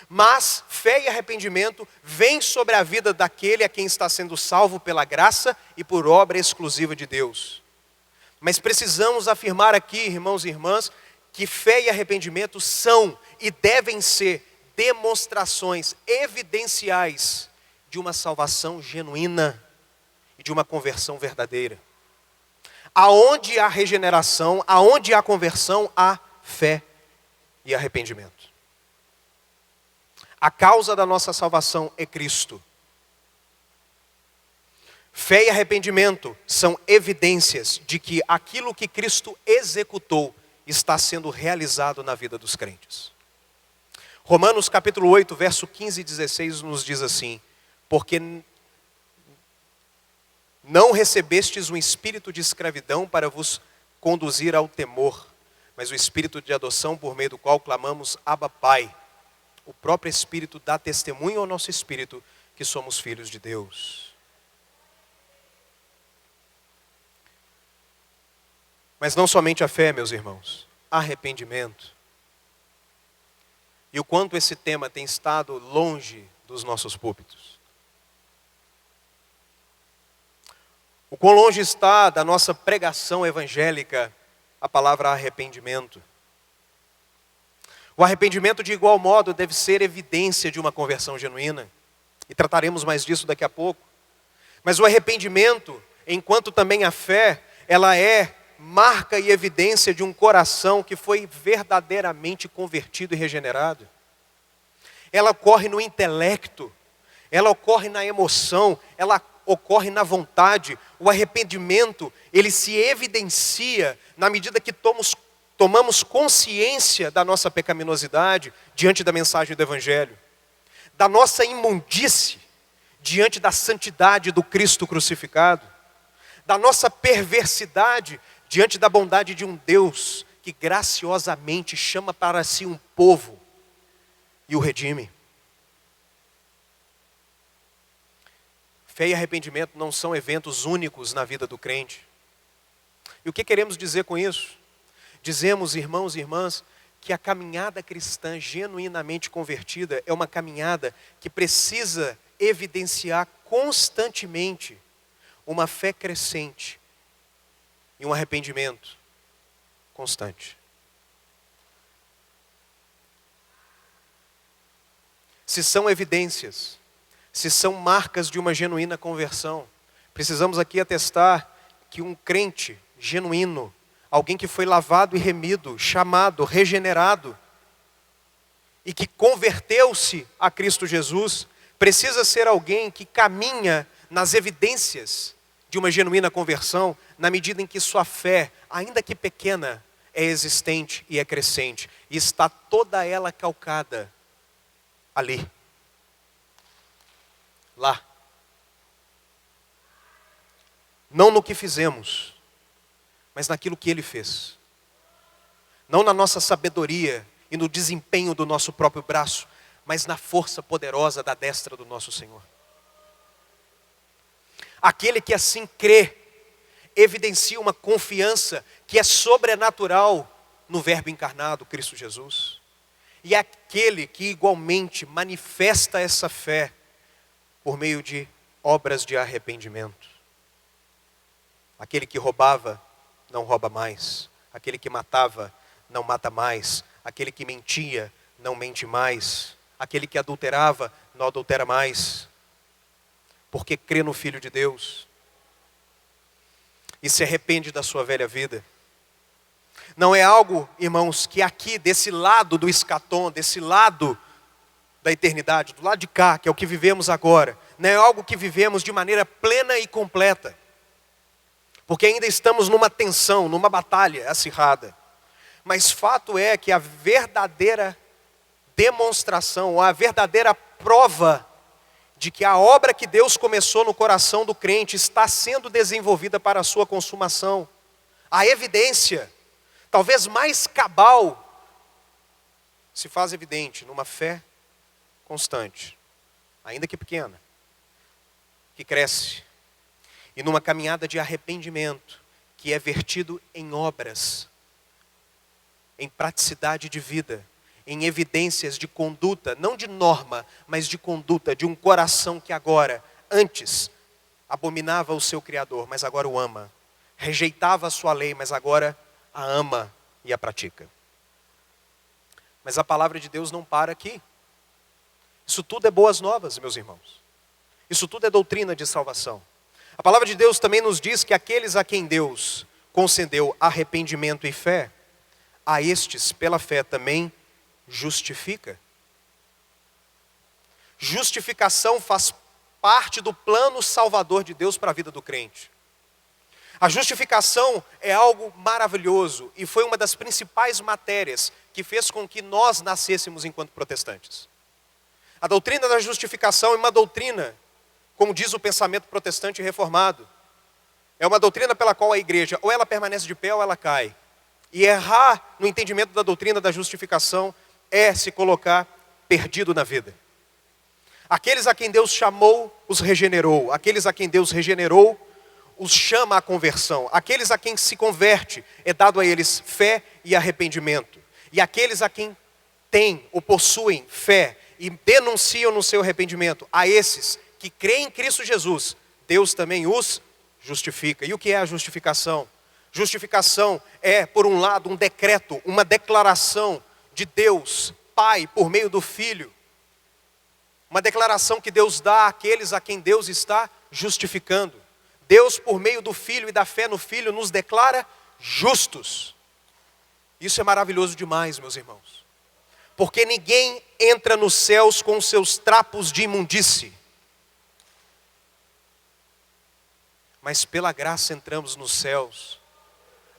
Mas fé e arrependimento vêm sobre a vida daquele a quem está sendo salvo pela graça e por obra exclusiva de Deus. Mas precisamos afirmar aqui, irmãos e irmãs, que fé e arrependimento são e devem ser demonstrações evidenciais de uma salvação genuína e de uma conversão verdadeira. Aonde há regeneração, aonde há conversão, há fé e arrependimento. A causa da nossa salvação é Cristo. Fé e arrependimento são evidências de que aquilo que Cristo executou está sendo realizado na vida dos crentes. Romanos capítulo 8, verso 15 e 16 nos diz assim: porque não recebestes um espírito de escravidão para vos conduzir ao temor, mas o espírito de adoção por meio do qual clamamos Abba Pai. O próprio Espírito dá testemunho ao nosso espírito que somos filhos de Deus. Mas não somente a fé, meus irmãos, arrependimento. E o quanto esse tema tem estado longe dos nossos púlpitos. O quão longe está da nossa pregação evangélica a palavra arrependimento. O arrependimento, de igual modo, deve ser evidência de uma conversão genuína. E trataremos mais disso daqui a pouco. Mas o arrependimento, enquanto também a fé, ela é marca e evidência de um coração que foi verdadeiramente convertido e regenerado. Ela ocorre no intelecto, ela ocorre na emoção, ela ocorre na vontade. O arrependimento, ele se evidencia na medida que tomamos consciência da nossa pecaminosidade diante da mensagem do Evangelho, da nossa imundície diante da santidade do Cristo crucificado, da nossa perversidade diante da bondade de um Deus que graciosamente chama para si um povo e o redime. Fé e arrependimento não são eventos únicos na vida do crente. E o que queremos dizer com isso? Dizemos, irmãos e irmãs, que a caminhada cristã genuinamente convertida é uma caminhada que precisa evidenciar constantemente uma fé crescente e um arrependimento constante. Se são evidências, se são marcas de uma genuína conversão, precisamos aqui atestar que um crente genuíno, alguém que foi lavado e remido, chamado, regenerado, e que converteu-se a Cristo Jesus, precisa ser alguém que caminha nas evidências de uma genuína conversão, na medida em que sua fé, ainda que pequena, é existente e é crescente, e está toda ela calcada ali, lá. Não no que fizemos, mas naquilo que Ele fez. Não na nossa sabedoria e no desempenho do nosso próprio braço, mas na força poderosa da destra do nosso Senhor. Aquele que assim crê, evidencia uma confiança que é sobrenatural no Verbo encarnado, Cristo Jesus. E é aquele que igualmente manifesta essa fé por meio de obras de arrependimento. Aquele que roubava, não rouba mais. Aquele que matava, não mata mais. Aquele que mentia, não mente mais. Aquele que adulterava, não adultera mais. Porque crê no Filho de Deus e se arrepende da sua velha vida. Não é algo, irmãos, que aqui desse lado do escatom, desse lado da eternidade, do lado de cá, que é o que vivemos agora, não é algo que vivemos de maneira plena e completa. Porque ainda estamos numa tensão, numa batalha acirrada. Mas fato é que a verdadeira demonstração, a verdadeira prova de que a obra que Deus começou no coração do crente está sendo desenvolvida para a sua consumação. A evidência, talvez mais cabal, se faz evidente numa fé constante, ainda que pequena, que cresce, e numa caminhada de arrependimento, que é vertido em obras, em praticidade de vida, em evidências de conduta, não de norma, mas de conduta, de um coração que agora, antes, abominava o seu Criador, mas agora o ama. Rejeitava a sua lei, mas agora a ama e a pratica. Mas a palavra de Deus não para aqui. Isso tudo é boas novas, meus irmãos. Isso tudo é doutrina de salvação. A palavra de Deus também nos diz que aqueles a quem Deus concedeu arrependimento e fé, a estes, pela fé também, justifica. Justificação faz parte do plano salvador de Deus para a vida do crente. A justificação é algo maravilhoso e foi uma das principais matérias que fez com que nós nascêssemos enquanto protestantes. A doutrina da justificação é uma doutrina, como diz o pensamento protestante reformado, é uma doutrina pela qual a igreja ou ela permanece de pé ou ela cai. E errar no entendimento da doutrina da justificação é se colocar perdido na vida. Aqueles a quem Deus chamou, os regenerou. Aqueles a quem Deus regenerou, os chama à conversão. Aqueles a quem se converte, é dado a eles fé e arrependimento. E aqueles a quem têm ou possuem fé e denunciam no seu arrependimento, a esses que creem em Cristo Jesus, Deus também os justifica. E o que é a justificação? Justificação é, por um lado, um decreto, uma declaração de Deus, Pai, por meio do Filho. Uma declaração que Deus dá àqueles a quem Deus está justificando. Deus, por meio do Filho e da fé no Filho, nos declara justos. Isso é maravilhoso demais, meus irmãos. Porque ninguém entra nos céus com seus trapos de imundície. Mas pela graça entramos nos céus,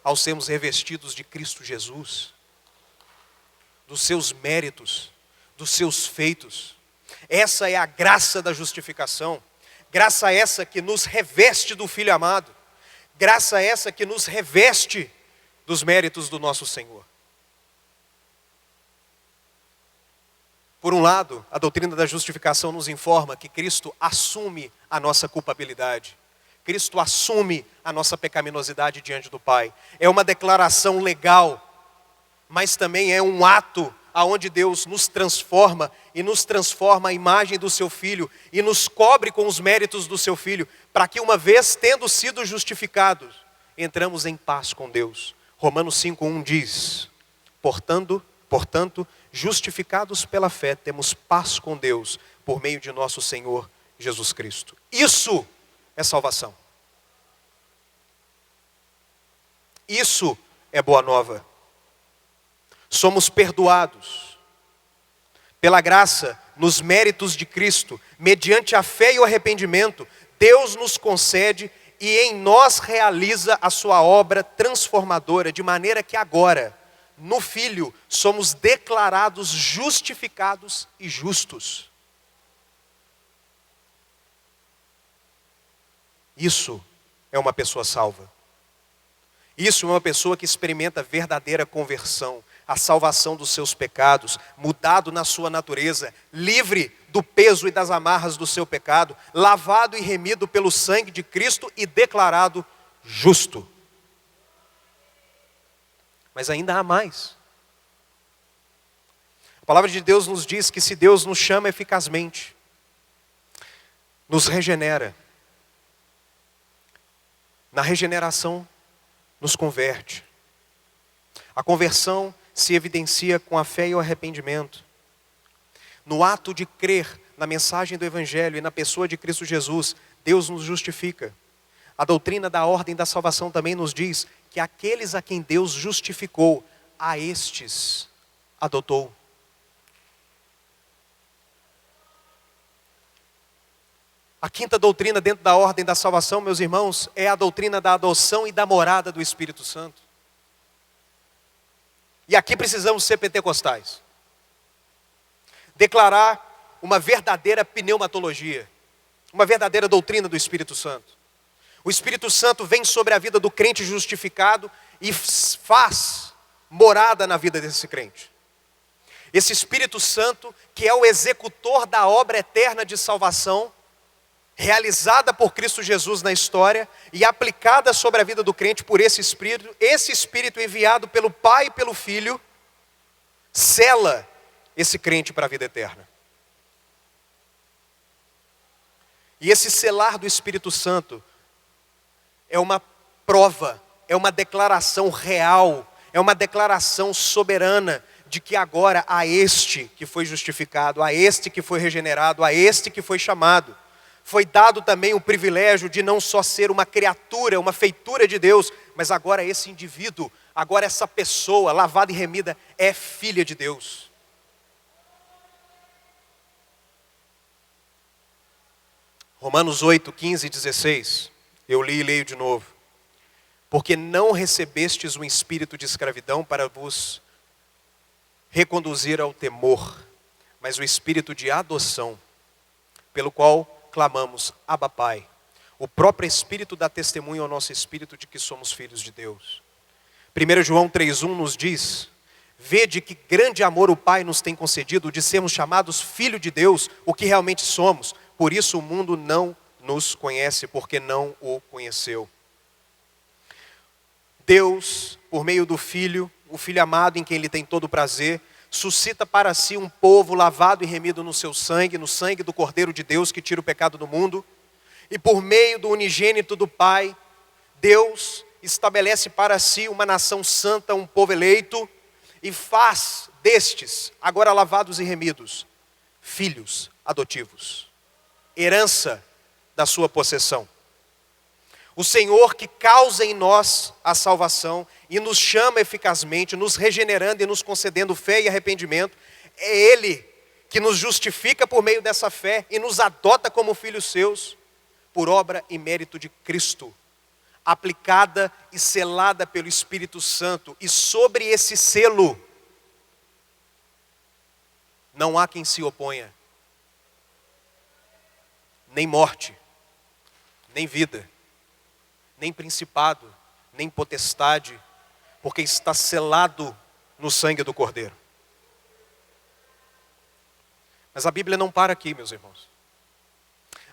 ao sermos revestidos de Cristo Jesus, dos seus méritos, dos seus feitos. Essa é a graça da justificação. Graça essa que nos reveste do Filho amado. Graça essa que nos reveste dos méritos do nosso Senhor. Por um lado, a doutrina da justificação nos informa que Cristo assume a nossa culpabilidade. Cristo assume a nossa pecaminosidade diante do Pai. É uma declaração legal, mas também é um ato aonde Deus nos transforma e nos transforma à imagem do seu Filho e nos cobre com os méritos do seu Filho, para que uma vez tendo sido justificados, entramos em paz com Deus. Romanos 5:1 diz: Portanto, justificados pela fé, temos paz com Deus por meio de nosso Senhor Jesus Cristo. Isso é salvação. Isso é boa nova. Somos perdoados pela graça, nos méritos de Cristo, mediante a fé e o arrependimento. Deus nos concede e em nós realiza a sua obra transformadora, de maneira que agora, no Filho, somos declarados justificados e justos. Isso é uma pessoa salva. Isso é uma pessoa que experimenta verdadeira conversão. a salvação dos seus pecados, mudado na sua natureza, livre do peso e das amarras do seu pecado, lavado e remido pelo sangue de Cristo e declarado justo. Mas ainda há mais. A palavra de Deus nos diz que se Deus nos chama eficazmente, nos regenera, na regeneração nos converte. A conversão se evidencia com a fé e o arrependimento. No ato de crer na mensagem do Evangelho e na pessoa de Cristo Jesus, Deus nos justifica. A doutrina da ordem da salvação também nos diz que aqueles a quem Deus justificou, a estes adotou. A quinta doutrina dentro da ordem da salvação, meus irmãos, é a doutrina da adoção e da morada do Espírito Santo. E aqui precisamos ser pentecostais. Declarar uma verdadeira pneumatologia, uma verdadeira doutrina do Espírito Santo. O Espírito Santo vem sobre a vida do crente justificado e faz morada na vida desse crente. Esse Espírito Santo, que é o executor da obra eterna de salvação, realizada por Cristo Jesus na história e aplicada sobre a vida do crente por esse Espírito enviado pelo Pai e pelo Filho, sela esse crente para a vida eterna. E esse selar do Espírito Santo é uma prova, é uma declaração real, é uma declaração soberana de que agora a este que foi justificado, a este que foi regenerado, a este que foi chamado, foi dado também o privilégio de não só ser uma criatura, uma feitura de Deus, mas agora esse indivíduo, agora essa pessoa lavada e remida é filha de Deus. Romanos 8, 15 e 16, eu li e leio de novo. Porque não recebestes um espírito de escravidão para vos reconduzir ao temor, mas o espírito de adoção, pelo qual clamamos, Abba Pai. O próprio Espírito dá testemunho ao nosso espírito de que somos filhos de Deus. 1 João 3,1 nos diz, vede que grande amor o Pai nos tem concedido de sermos chamados filho de Deus, o que realmente somos. Por isso o mundo não nos conhece, porque não o conheceu. Deus, por meio do Filho, o Filho amado em quem Ele tem todo o prazer, suscita para si um povo lavado e remido no seu sangue, no sangue do Cordeiro de Deus que tira o pecado do mundo. E por meio do unigênito do Pai, Deus estabelece para si uma nação santa, um povo eleito, e faz destes, agora lavados e remidos, filhos adotivos, herança da sua possessão. O Senhor que causa em nós a salvação e nos chama eficazmente, nos regenerando e nos concedendo fé e arrependimento, é Ele que nos justifica por meio dessa fé e nos adota como filhos seus, por obra e mérito de Cristo, aplicada e selada pelo Espírito Santo. E sobre esse selo, não há quem se oponha, nem morte, nem vida, nem principado, nem potestade, porque está selado no sangue do Cordeiro. Mas a Bíblia não para aqui, meus irmãos.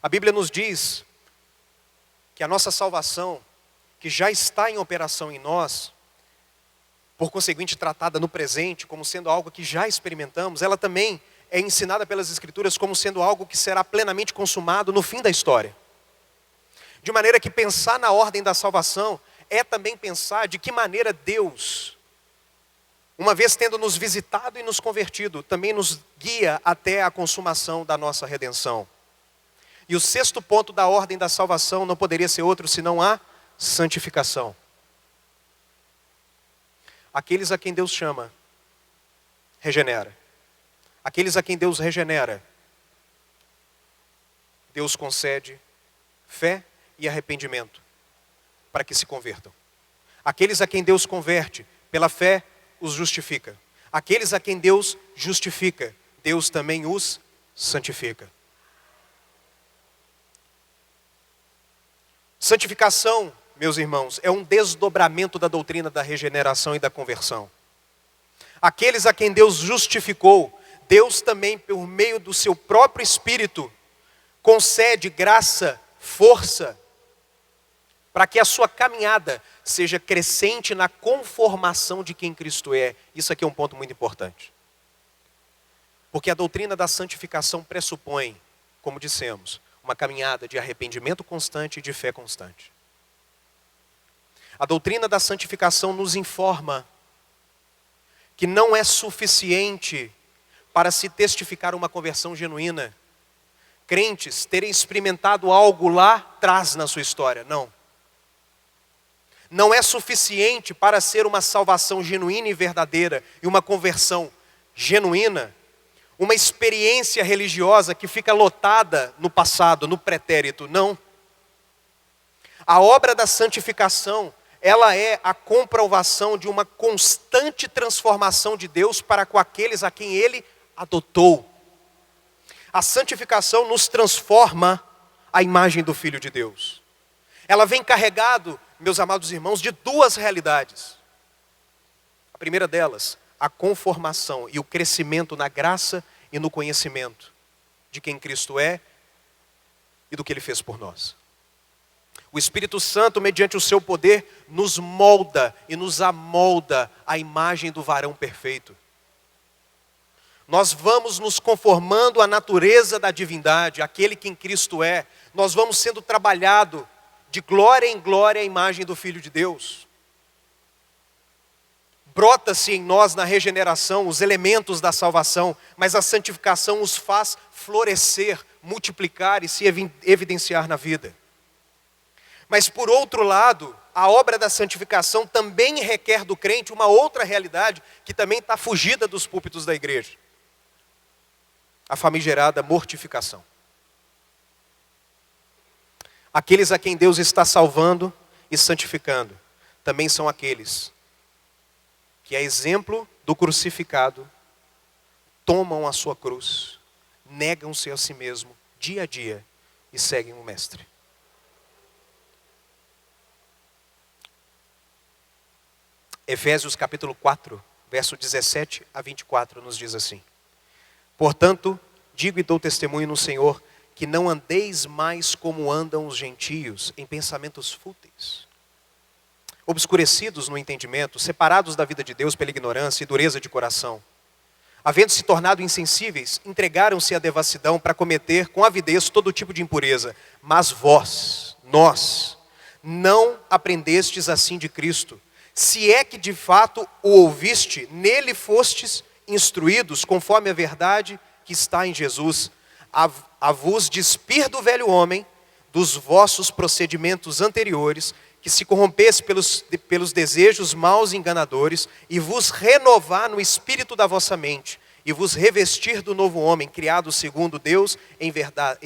A Bíblia nos diz que a nossa salvação, que já está em operação em nós, por conseguinte tratada no presente como sendo algo que já experimentamos, ela também é ensinada pelas Escrituras como sendo algo que será plenamente consumado no fim da história. De maneira que pensar na ordem da salvação é também pensar de que maneira Deus, uma vez tendo nos visitado e nos convertido, também nos guia até a consumação da nossa redenção. E o sexto ponto da ordem da salvação não poderia ser outro senão a santificação. Aqueles a quem Deus chama, regenera. Aqueles a quem Deus regenera, Deus concede fé e arrependimento para que se convertam. Aqueles a quem Deus converte, pela fé, os justifica. Aqueles a quem Deus justifica, Deus também os santifica. Santificação, meus irmãos, é um desdobramento da doutrina da regeneração e da conversão. Aqueles a quem Deus justificou, Deus também, por meio do seu próprio Espírito, concede graça, força, para que a sua caminhada seja crescente na conformação de quem Cristo é. Isso aqui é um ponto muito importante. Porque a doutrina da santificação pressupõe, como dissemos, uma caminhada de arrependimento constante e de fé constante. A doutrina da santificação nos informa que não é suficiente para se testificar uma conversão genuína crentes terem experimentado algo lá atrás na sua história. Não. Não é suficiente para ser uma salvação genuína e verdadeira e uma conversão genuína, uma experiência religiosa que fica lotada no passado, no pretérito. Não. A obra da santificação, ela é a comprovação de uma constante transformação de Deus para com aqueles a quem Ele adotou. A santificação nos transforma à imagem do Filho de Deus. Ela vem carregado, meus amados irmãos, de duas realidades. A primeira delas, a conformação e o crescimento na graça e no conhecimento de quem Cristo é e do que Ele fez por nós. O Espírito Santo, mediante o seu poder, nos molda e nos amolda à imagem do varão perfeito. Nós vamos nos conformando à natureza da divindade, aquele que em Cristo é. Nós vamos sendo trabalhado de glória em glória à imagem do Filho de Deus. Brota-se em nós na regeneração os elementos da salvação, mas a santificação os faz florescer, multiplicar e se evidenciar na vida. Mas por outro lado, a obra da santificação também requer do crente uma outra realidade que também está fugida dos púlpitos da igreja. A famigerada mortificação. Aqueles a quem Deus está salvando e santificando, também são aqueles que, a exemplo do crucificado, tomam a sua cruz, negam-se a si mesmo, dia a dia, e seguem o Mestre. Efésios capítulo 4, verso 17 a 24, nos diz assim: portanto, digo e dou testemunho no Senhor, que não andeis mais como andam os gentios, em pensamentos fúteis, obscurecidos no entendimento, separados da vida de Deus pela ignorância e dureza de coração. Havendo se tornado insensíveis, entregaram-se à devassidão para cometer com avidez todo tipo de impureza. Mas nós, não aprendestes assim de Cristo. Se é que de fato o ouviste, nele fostes instruídos, conforme a verdade que está em Jesus, a vos despir do velho homem, dos vossos procedimentos anteriores, que se corrompesse pelos desejos maus e enganadores, e vos renovar no espírito da vossa mente, e vos revestir do novo homem, criado segundo Deus, em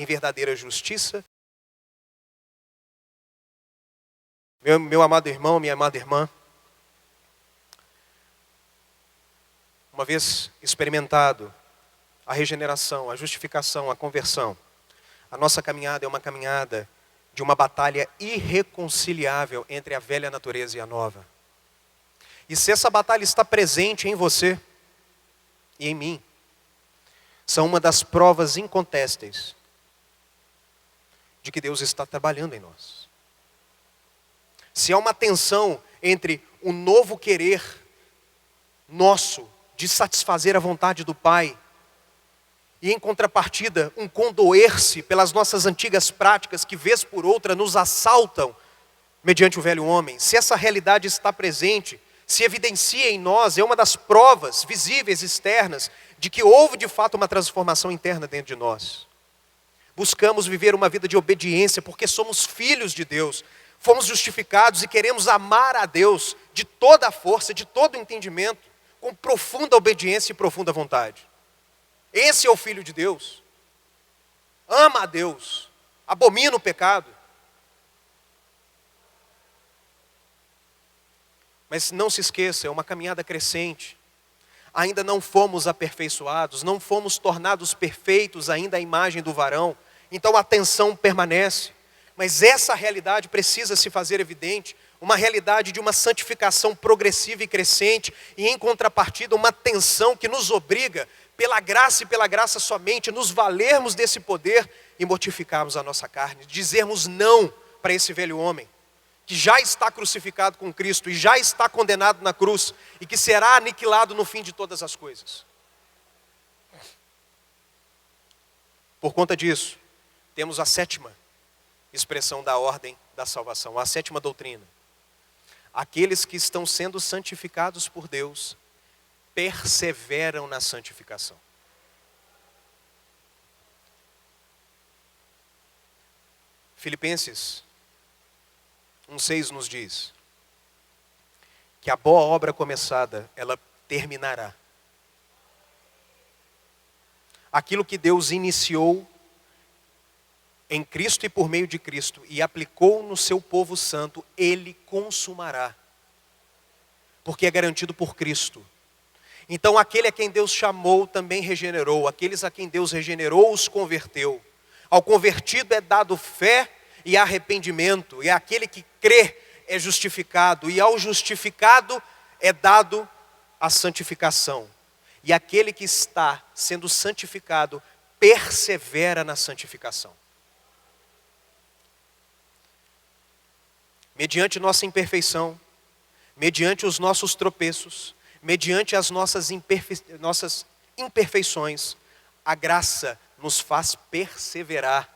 verdadeira justiça. Meu amado irmão, minha amada irmã, uma vez experimentado a regeneração, a justificação, a conversão, a nossa caminhada é uma caminhada de uma batalha irreconciliável entre a velha natureza e a nova. E se essa batalha está presente em você e em mim, são uma das provas incontestáveis de que Deus está trabalhando em nós. Se há uma tensão entre o novo querer nosso de satisfazer a vontade do Pai, e em contrapartida, um condoer-se pelas nossas antigas práticas que vez por outra nos assaltam mediante o velho homem. Se essa realidade está presente, se evidencia em nós, é uma das provas visíveis, externas, de que houve de fato uma transformação interna dentro de nós. Buscamos viver uma vida de obediência porque somos filhos de Deus, fomos justificados e queremos amar a Deus de toda a força, de todo o entendimento, com profunda obediência e profunda vontade. Esse é o Filho de Deus. Ama a Deus, abomina o pecado. Mas não se esqueça, é uma caminhada crescente. Ainda não fomos aperfeiçoados, não fomos tornados perfeitos ainda à imagem do varão. Então a tensão permanece. Mas essa realidade precisa se fazer evidente, uma realidade de uma santificação progressiva e crescente, e em contrapartida uma tensão que nos obriga, pela graça e pela graça somente, nos valermos desse poder e mortificarmos a nossa carne, dizermos não para esse velho homem, que já está crucificado com Cristo e já está condenado na cruz, e que será aniquilado no fim de todas as coisas. Por conta disso, temos a sétima expressão da ordem da salvação, a sétima doutrina. Aqueles que estão sendo santificados por Deus perseveram na santificação. Filipenses 1,6 nos diz que a boa obra começada, ela terminará. Aquilo que Deus iniciou em Cristo e por meio de Cristo e aplicou no seu povo santo, Ele consumará. Porque é garantido por Cristo. Então aquele a quem Deus chamou também regenerou. Aqueles a quem Deus regenerou os converteu. Ao convertido é dado fé e arrependimento. E aquele que crê é justificado. E ao justificado é dado a santificação. E aquele que está sendo santificado persevera na santificação. Mediante nossa imperfeição, mediante os nossos tropeços, mediante as nossas imperfeições, a graça nos faz perseverar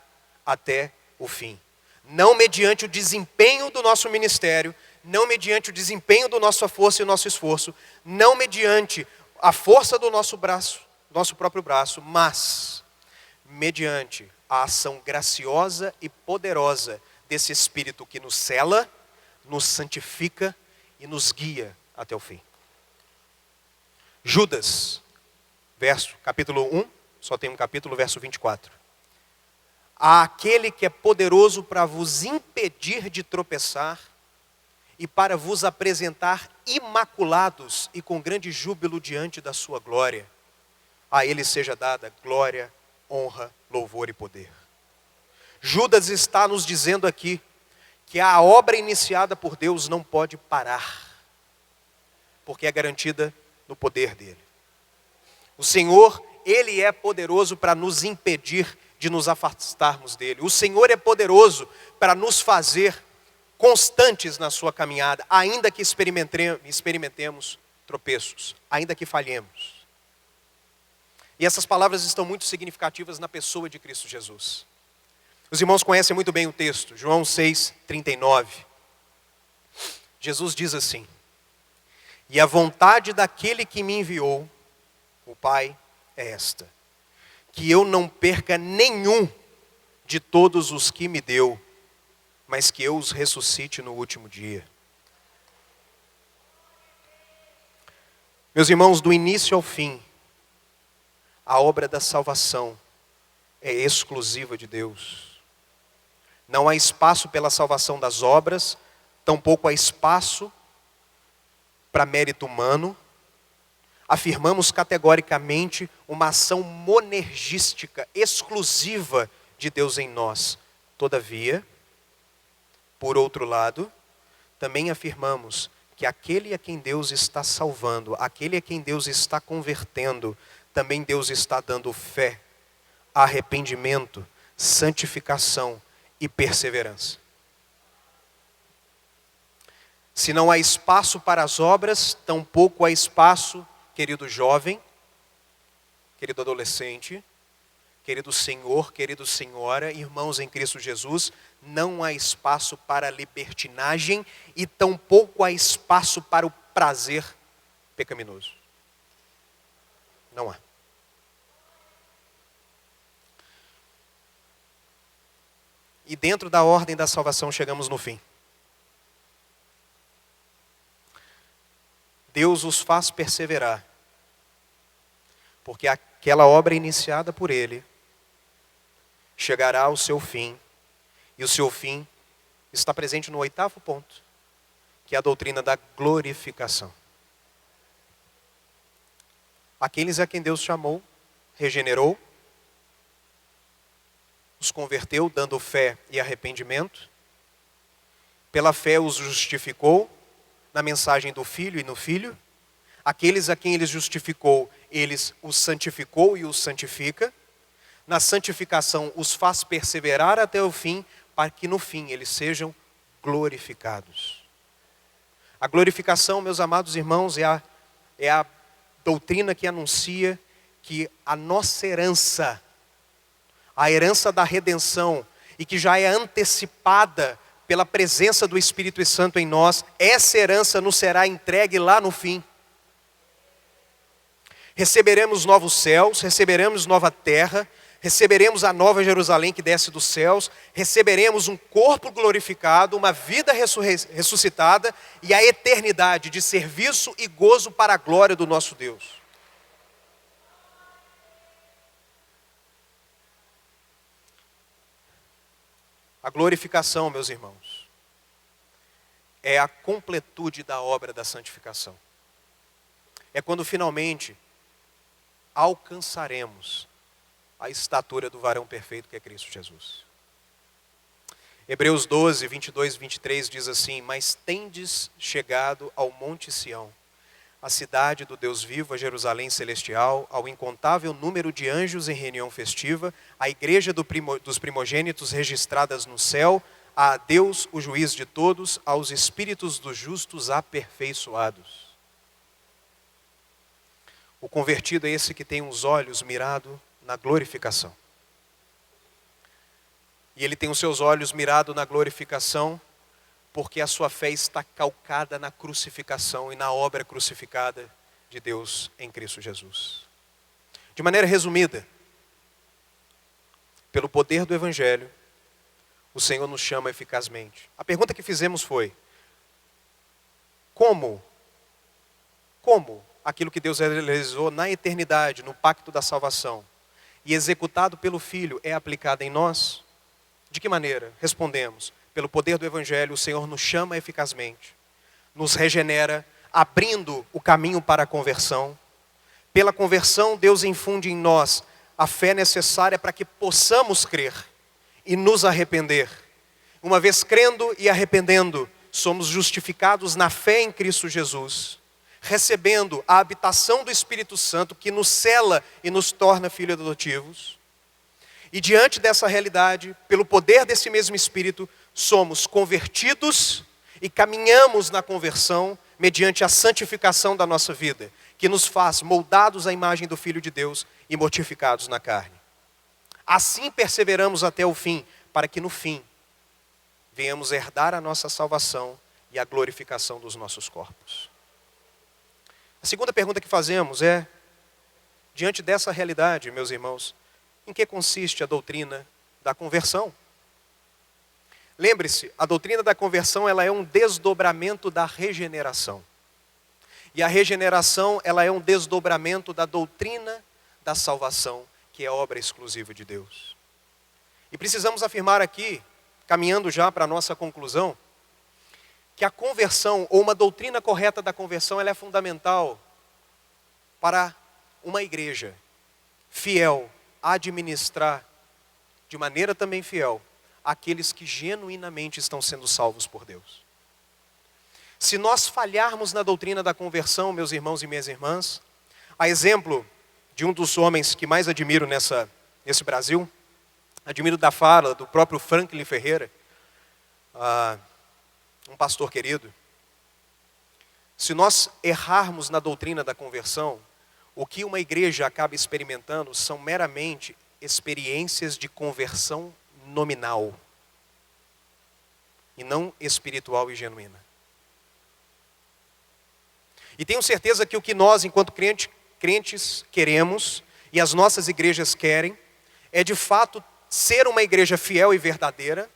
até o fim. Não mediante o desempenho do nosso ministério, não mediante o desempenho da nossa força e o nosso esforço, não mediante a força do nosso braço, nosso próprio braço, mas mediante a ação graciosa e poderosa desse Espírito que nos cela, nos santifica e nos guia até o fim. Judas, capítulo 1, só tem um capítulo, verso 24. Aquele que é poderoso para vos impedir de tropeçar e para vos apresentar imaculados e com grande júbilo diante da sua glória. A ele seja dada glória, honra, louvor e poder. Judas está nos dizendo aqui que a obra iniciada por Deus não pode parar, porque é garantida no poder dele. O Senhor, Ele é poderoso para nos impedir de nos afastarmos dele. O Senhor é poderoso para nos fazer constantes na sua caminhada, ainda que experimentemos tropeços, ainda que falhemos. E essas palavras estão muito significativas na pessoa de Cristo Jesus. Os irmãos conhecem muito bem o texto, João 6,39. Jesus diz assim: e a vontade daquele que me enviou, o Pai, é esta: que eu não perca nenhum de todos os que me deu, mas que eu os ressuscite no último dia. Meus irmãos, do início ao fim, a obra da salvação é exclusiva de Deus. Não há espaço pela salvação das obras, tampouco há espaço para mérito humano. Afirmamos categoricamente uma ação monergística exclusiva de Deus em nós. Todavia, por outro lado, também afirmamos que aquele a quem Deus está salvando, aquele a quem Deus está convertendo, também Deus está dando fé, arrependimento, santificação e perseverança. Se não há espaço para as obras, tampouco há espaço, querido jovem, querido adolescente, querido senhor, querido senhora, irmãos em Cristo Jesus, não há espaço para a libertinagem e tampouco há espaço para o prazer pecaminoso. Não há. E dentro da ordem da salvação chegamos no fim. Deus os faz perseverar, porque aquela obra iniciada por Ele chegará ao seu fim, e o seu fim está presente no 8º ponto, que é a doutrina da glorificação. Aqueles a quem Deus chamou, regenerou, os converteu, dando fé e arrependimento, pela fé os justificou, na mensagem do Filho e no Filho. Aqueles a quem ele justificou, eles os santificou e os santifica. Na santificação os faz perseverar até o fim, para que no fim eles sejam glorificados. A glorificação, meus amados irmãos, é a doutrina que anuncia que a nossa herança, a herança da redenção, e que já é antecipada pela presença do Espírito Santo em nós, essa herança nos será entregue lá no fim. Receberemos novos céus, receberemos nova terra, receberemos a nova Jerusalém que desce dos céus, receberemos um corpo glorificado, uma vida ressuscitada e a eternidade de serviço e gozo para a glória do nosso Deus. A glorificação, meus irmãos, é a completude da obra da santificação. É quando finalmente alcançaremos a estatura do varão perfeito que é Cristo Jesus. Hebreus 12, 22 e 23 diz assim: mas tendes chegado ao monte Sião, a cidade do Deus vivo, a Jerusalém celestial, ao incontável número de anjos em reunião festiva, à igreja dos primogênitos registradas no céu, a Deus, o juiz de todos, aos espíritos dos justos aperfeiçoados. O convertido é esse que tem os olhos mirados na glorificação. E ele tem os seus olhos mirados na glorificação, porque a sua fé está calcada na crucificação e na obra crucificada de Deus em Cristo Jesus. De maneira resumida, pelo poder do Evangelho, o Senhor nos chama eficazmente. A pergunta que fizemos foi: como aquilo que Deus realizou na eternidade, no pacto da salvação, e executado pelo Filho, é aplicado em nós? De que maneira? Respondemos: pelo poder do Evangelho, o Senhor nos chama eficazmente, nos regenera, abrindo o caminho para a conversão. Pela conversão, Deus infunde em nós a fé necessária para que possamos crer e nos arrepender. Uma vez crendo e arrependendo, somos justificados na fé em Cristo Jesus, recebendo a habitação do Espírito Santo que nos sela e nos torna filhos adotivos. E diante dessa realidade, pelo poder desse mesmo Espírito, somos convertidos e caminhamos na conversão mediante a santificação da nossa vida, que nos faz moldados à imagem do Filho de Deus e mortificados na carne. Assim perseveramos até o fim, para que no fim venhamos herdar a nossa salvação e a glorificação dos nossos corpos. A segunda pergunta que fazemos é: diante dessa realidade, meus irmãos, em que consiste a doutrina da conversão? Lembre-se, a doutrina da conversão, ela é um desdobramento da regeneração. E a regeneração, ela é um desdobramento da doutrina da salvação, que é obra exclusiva de Deus. E precisamos afirmar aqui, caminhando já para a nossa conclusão, que a conversão, ou uma doutrina correta da conversão, ela é fundamental para uma igreja fiel a administrar, de maneira também fiel, aqueles que genuinamente estão sendo salvos por Deus. Se nós falharmos na doutrina da conversão, meus irmãos e minhas irmãs, a exemplo de um dos homens que mais admiro nesse Brasil, admiro da fala do próprio Franklin Ferreira, um pastor querido. Se nós errarmos na doutrina da conversão, o que uma igreja acaba experimentando são meramente experiências de conversão nominal e não espiritual e genuína. E tenho certeza que o que nós, enquanto crentes, queremos, e as nossas igrejas querem, é de fato ser uma igreja fiel e verdadeira,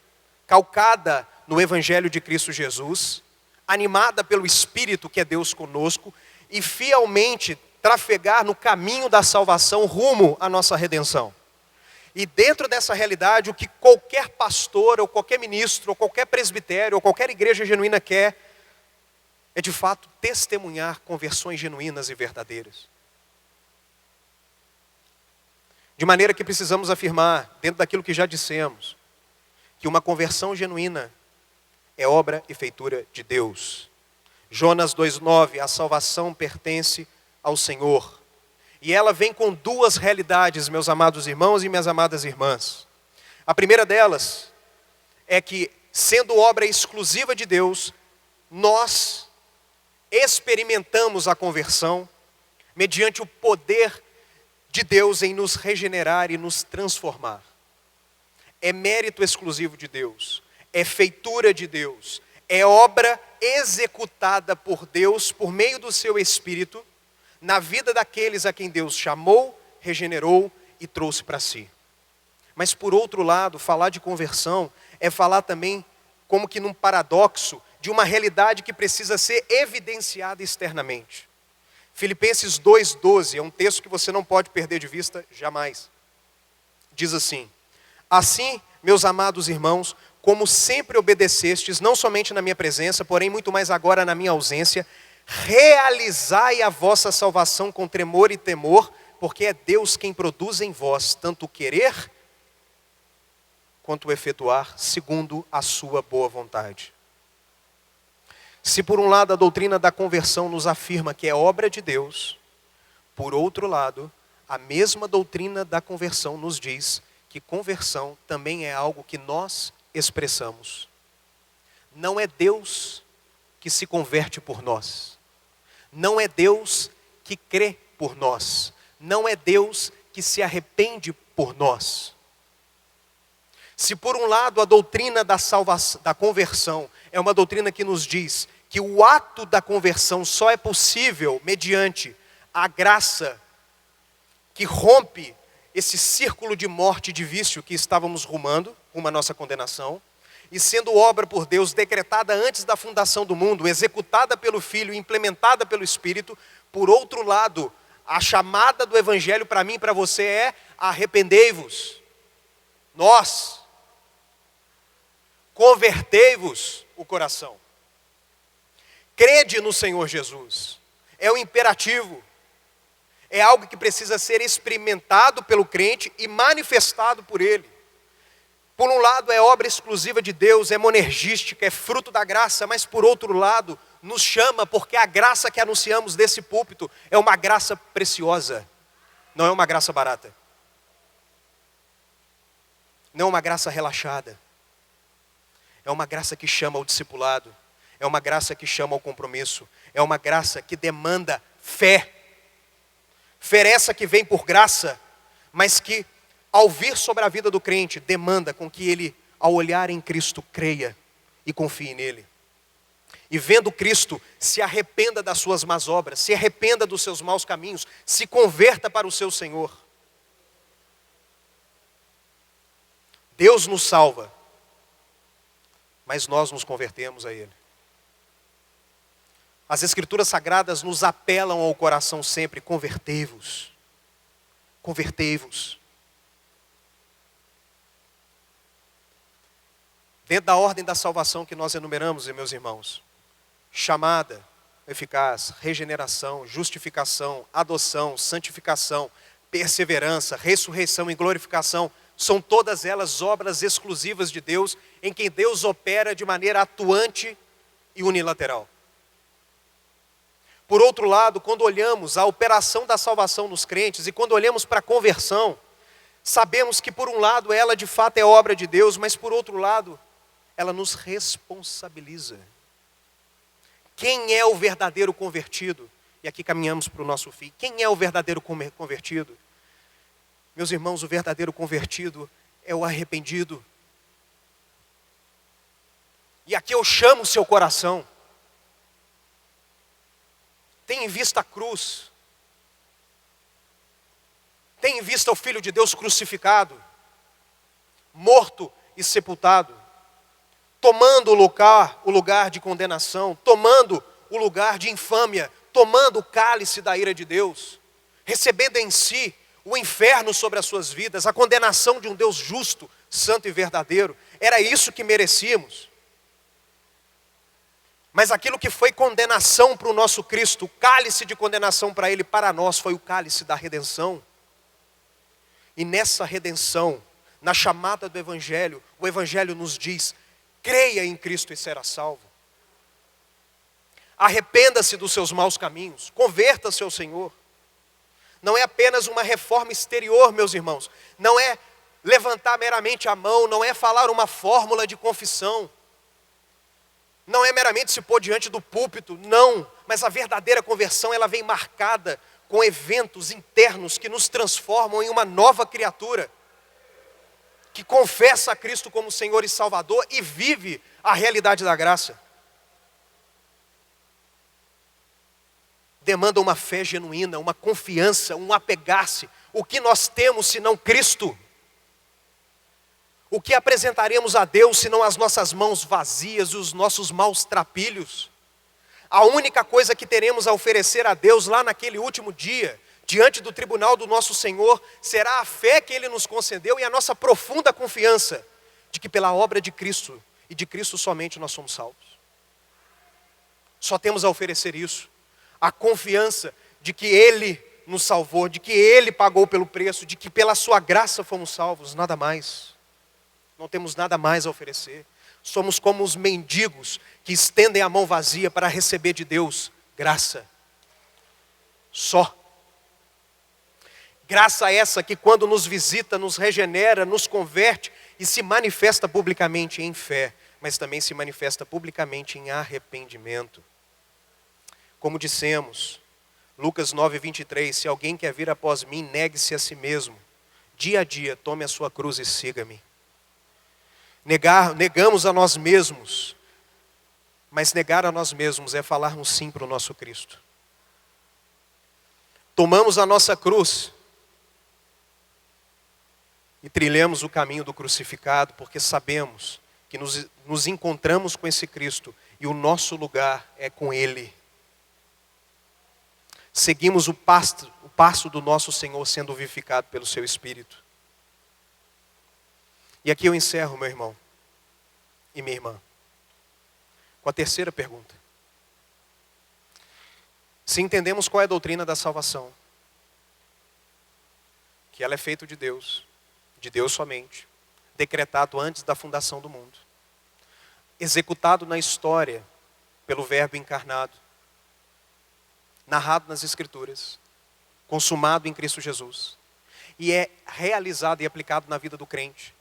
calcada no Evangelho de Cristo Jesus, animada pelo Espírito que é Deus conosco, e fielmente trafegar no caminho da salvação rumo à nossa redenção. E dentro dessa realidade, o que qualquer pastor, ou qualquer ministro, ou qualquer presbitério, ou qualquer igreja genuína quer, é de fato testemunhar conversões genuínas e verdadeiras. De maneira que precisamos afirmar, dentro daquilo que já dissemos, que uma conversão genuína é obra e feitura de Deus. Jonas 2,9, a salvação pertence ao Senhor. E ela vem com duas realidades, meus amados irmãos e minhas amadas irmãs. A primeira delas é que, sendo obra exclusiva de Deus, nós experimentamos a conversão mediante o poder de Deus em nos regenerar e nos transformar. É mérito exclusivo de Deus, é feitura de Deus, é obra executada por Deus por meio do seu Espírito na vida daqueles a quem Deus chamou, regenerou e trouxe para si. Mas por outro lado, falar de conversão é falar também, como que num paradoxo, de uma realidade que precisa ser evidenciada externamente. Filipenses 2,12 é um texto que você não pode perder de vista jamais. Diz assim: assim, meus amados irmãos, como sempre obedecestes, não somente na minha presença, porém muito mais agora na minha ausência, realizai a vossa salvação com tremor e temor, porque é Deus quem produz em vós tanto o querer quanto o efetuar segundo a sua boa vontade. Se por um lado a doutrina da conversão nos afirma que é obra de Deus, por outro lado, a mesma doutrina da conversão nos diz que conversão também é algo que nós expressamos. Não é Deus que se converte por nós. Não é Deus que crê por nós. Não é Deus que se arrepende por nós. Se por um lado a doutrina da salvação, da conversão é uma doutrina que nos diz que o ato da conversão só é possível mediante a graça que rompe esse círculo de morte e de vício que estávamos rumo à nossa condenação, e sendo obra por Deus decretada antes da fundação do mundo, executada pelo Filho, implementada pelo Espírito, por outro lado, a chamada do Evangelho para mim e para você é: arrependei-vos. Nós, convertei-vos o coração. Crede no Senhor Jesus. É o imperativo. É algo que precisa ser experimentado pelo crente e manifestado por ele. Por um lado é obra exclusiva de Deus, é monergística, é fruto da graça, mas por outro lado nos chama porque a graça que anunciamos desse púlpito é uma graça preciosa, não é uma graça barata. Não é uma graça relaxada. É uma graça que chama ao discipulado, é uma graça que chama ao compromisso, é uma graça que demanda fé. Fé essa que vem por graça, mas que ao vir sobre a vida do crente, demanda com que ele, ao olhar em Cristo, creia e confie nele. E vendo Cristo, se arrependa das suas más obras, se arrependa dos seus maus caminhos, se converta para o seu Senhor. Deus nos salva, mas nós nos convertemos a Ele. As Escrituras Sagradas nos apelam ao coração sempre: convertei-vos. Convertei-vos. Dentro da ordem da salvação que nós enumeramos, meus irmãos: chamada, eficaz, regeneração, justificação, adoção, santificação, perseverança, ressurreição e glorificação, são todas elas obras exclusivas de Deus, em que Deus opera de maneira atuante e unilateral. Por outro lado, quando olhamos a operação da salvação nos crentes e quando olhamos para a conversão, sabemos que por um lado ela de fato é obra de Deus, mas por outro lado ela nos responsabiliza. Quem é o verdadeiro convertido? E aqui caminhamos para o nosso fim. Quem é o verdadeiro convertido? Meus irmãos, o verdadeiro convertido é o arrependido. E aqui eu chamo o seu coração. Tenha em vista a cruz. Tenha em vista o Filho de Deus crucificado, morto e sepultado, tomando o lugar de condenação, tomando o lugar de infâmia, tomando o cálice da ira de Deus, recebendo em si o inferno sobre as suas vidas, a condenação de um Deus justo, santo e verdadeiro. Era isso que merecíamos. Mas aquilo que foi condenação para o nosso Cristo, o cálice de condenação para Ele, para nós, foi o cálice da redenção. E nessa redenção, na chamada do Evangelho, o Evangelho nos diz: Creia em Cristo e será salvo. Arrependa-se dos seus maus caminhos, converta-se ao Senhor. Não é apenas uma reforma exterior, meus irmãos. Não é levantar meramente a mão, não é falar uma fórmula de confissão. Não é meramente se pôr diante do púlpito, não. Mas a verdadeira conversão, ela vem marcada com eventos internos que nos transformam em uma nova criatura, que confessa a Cristo como Senhor e Salvador e vive a realidade da graça. Demanda uma fé genuína, uma confiança, um apegar-se. O que nós temos senão Cristo? O que apresentaremos a Deus senão as nossas mãos vazias e os nossos maus trapilhos? A única coisa que teremos a oferecer a Deus lá naquele último dia, diante do tribunal do nosso Senhor, será a fé que Ele nos concedeu e a nossa profunda confiança de que pela obra de Cristo e de Cristo somente nós somos salvos. Só temos a oferecer isso. A confiança de que Ele nos salvou, de que Ele pagou pelo preço, de que pela sua graça fomos salvos, nada mais. Não temos nada mais a oferecer. Somos como os mendigos que estendem a mão vazia para receber de Deus graça. Só. Graça essa que quando nos visita, nos regenera, nos converte e se manifesta publicamente em fé, mas também se manifesta publicamente em arrependimento. Como dissemos, Lucas 9:23, se alguém quer vir após mim, negue-se a si mesmo. Dia a dia, tome a sua cruz e siga-me. Negamos a nós mesmos, mas negar a nós mesmos é falarmos sim para o nosso Cristo. Tomamos a nossa cruz e trilhamos o caminho do crucificado, porque sabemos que nos encontramos com esse Cristo e o nosso lugar é com Ele. Seguimos o passo do nosso Senhor sendo vivificado pelo seu Espírito. E aqui eu encerro, meu irmão e minha irmã, com a terceira pergunta. Se entendemos qual é a doutrina da salvação, que ela é feita de Deus somente, decretado antes da fundação do mundo, executado na história pelo Verbo encarnado, narrado nas Escrituras, consumado em Cristo Jesus, e é realizado e aplicado na vida do crente,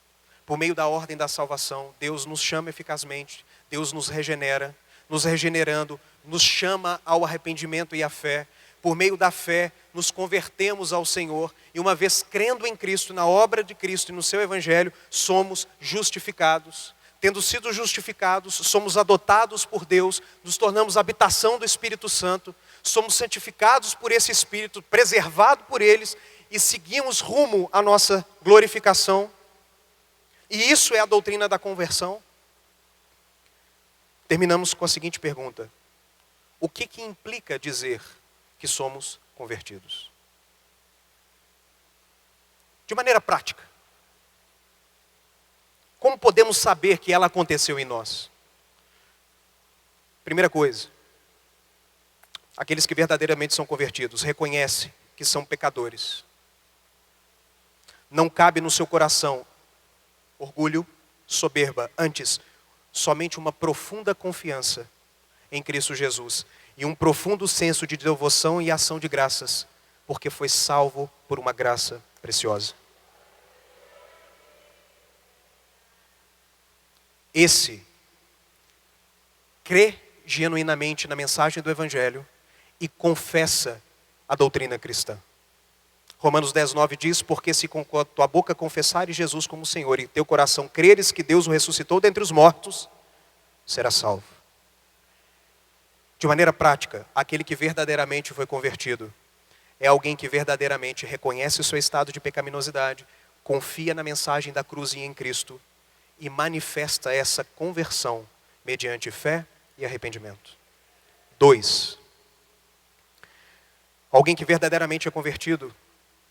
por meio da ordem da salvação. Deus nos chama eficazmente, Deus nos regenera, nos regenerando, nos chama ao arrependimento e à fé. Por meio da fé, nos convertemos ao Senhor, e uma vez crendo em Cristo, na obra de Cristo e no seu Evangelho, somos justificados. Tendo sido justificados, somos adotados por Deus, nos tornamos habitação do Espírito Santo, somos santificados por esse Espírito, preservados por eles, e seguimos rumo à nossa glorificação. E isso é a doutrina da conversão. Terminamos com a seguinte pergunta: o que implica dizer que somos convertidos? De maneira prática, como podemos saber que ela aconteceu em nós? Primeira coisa, aqueles que verdadeiramente são convertidos reconhecem que são pecadores. Não cabe no seu coração orgulho, soberba, antes, somente uma profunda confiança em Cristo Jesus e um profundo senso de devoção e ação de graças, porque foi salvo por uma graça preciosa. Esse crê genuinamente na mensagem do Evangelho e confessa a doutrina cristã. Romanos 10:9 diz: porque se com tua boca confessares Jesus como Senhor e teu coração creres que Deus o ressuscitou dentre os mortos, será salvo. De maneira prática, aquele que verdadeiramente foi convertido é alguém que verdadeiramente reconhece o seu estado de pecaminosidade, confia na mensagem da cruz e em Cristo e manifesta essa conversão mediante fé e arrependimento. 2. Alguém que verdadeiramente é convertido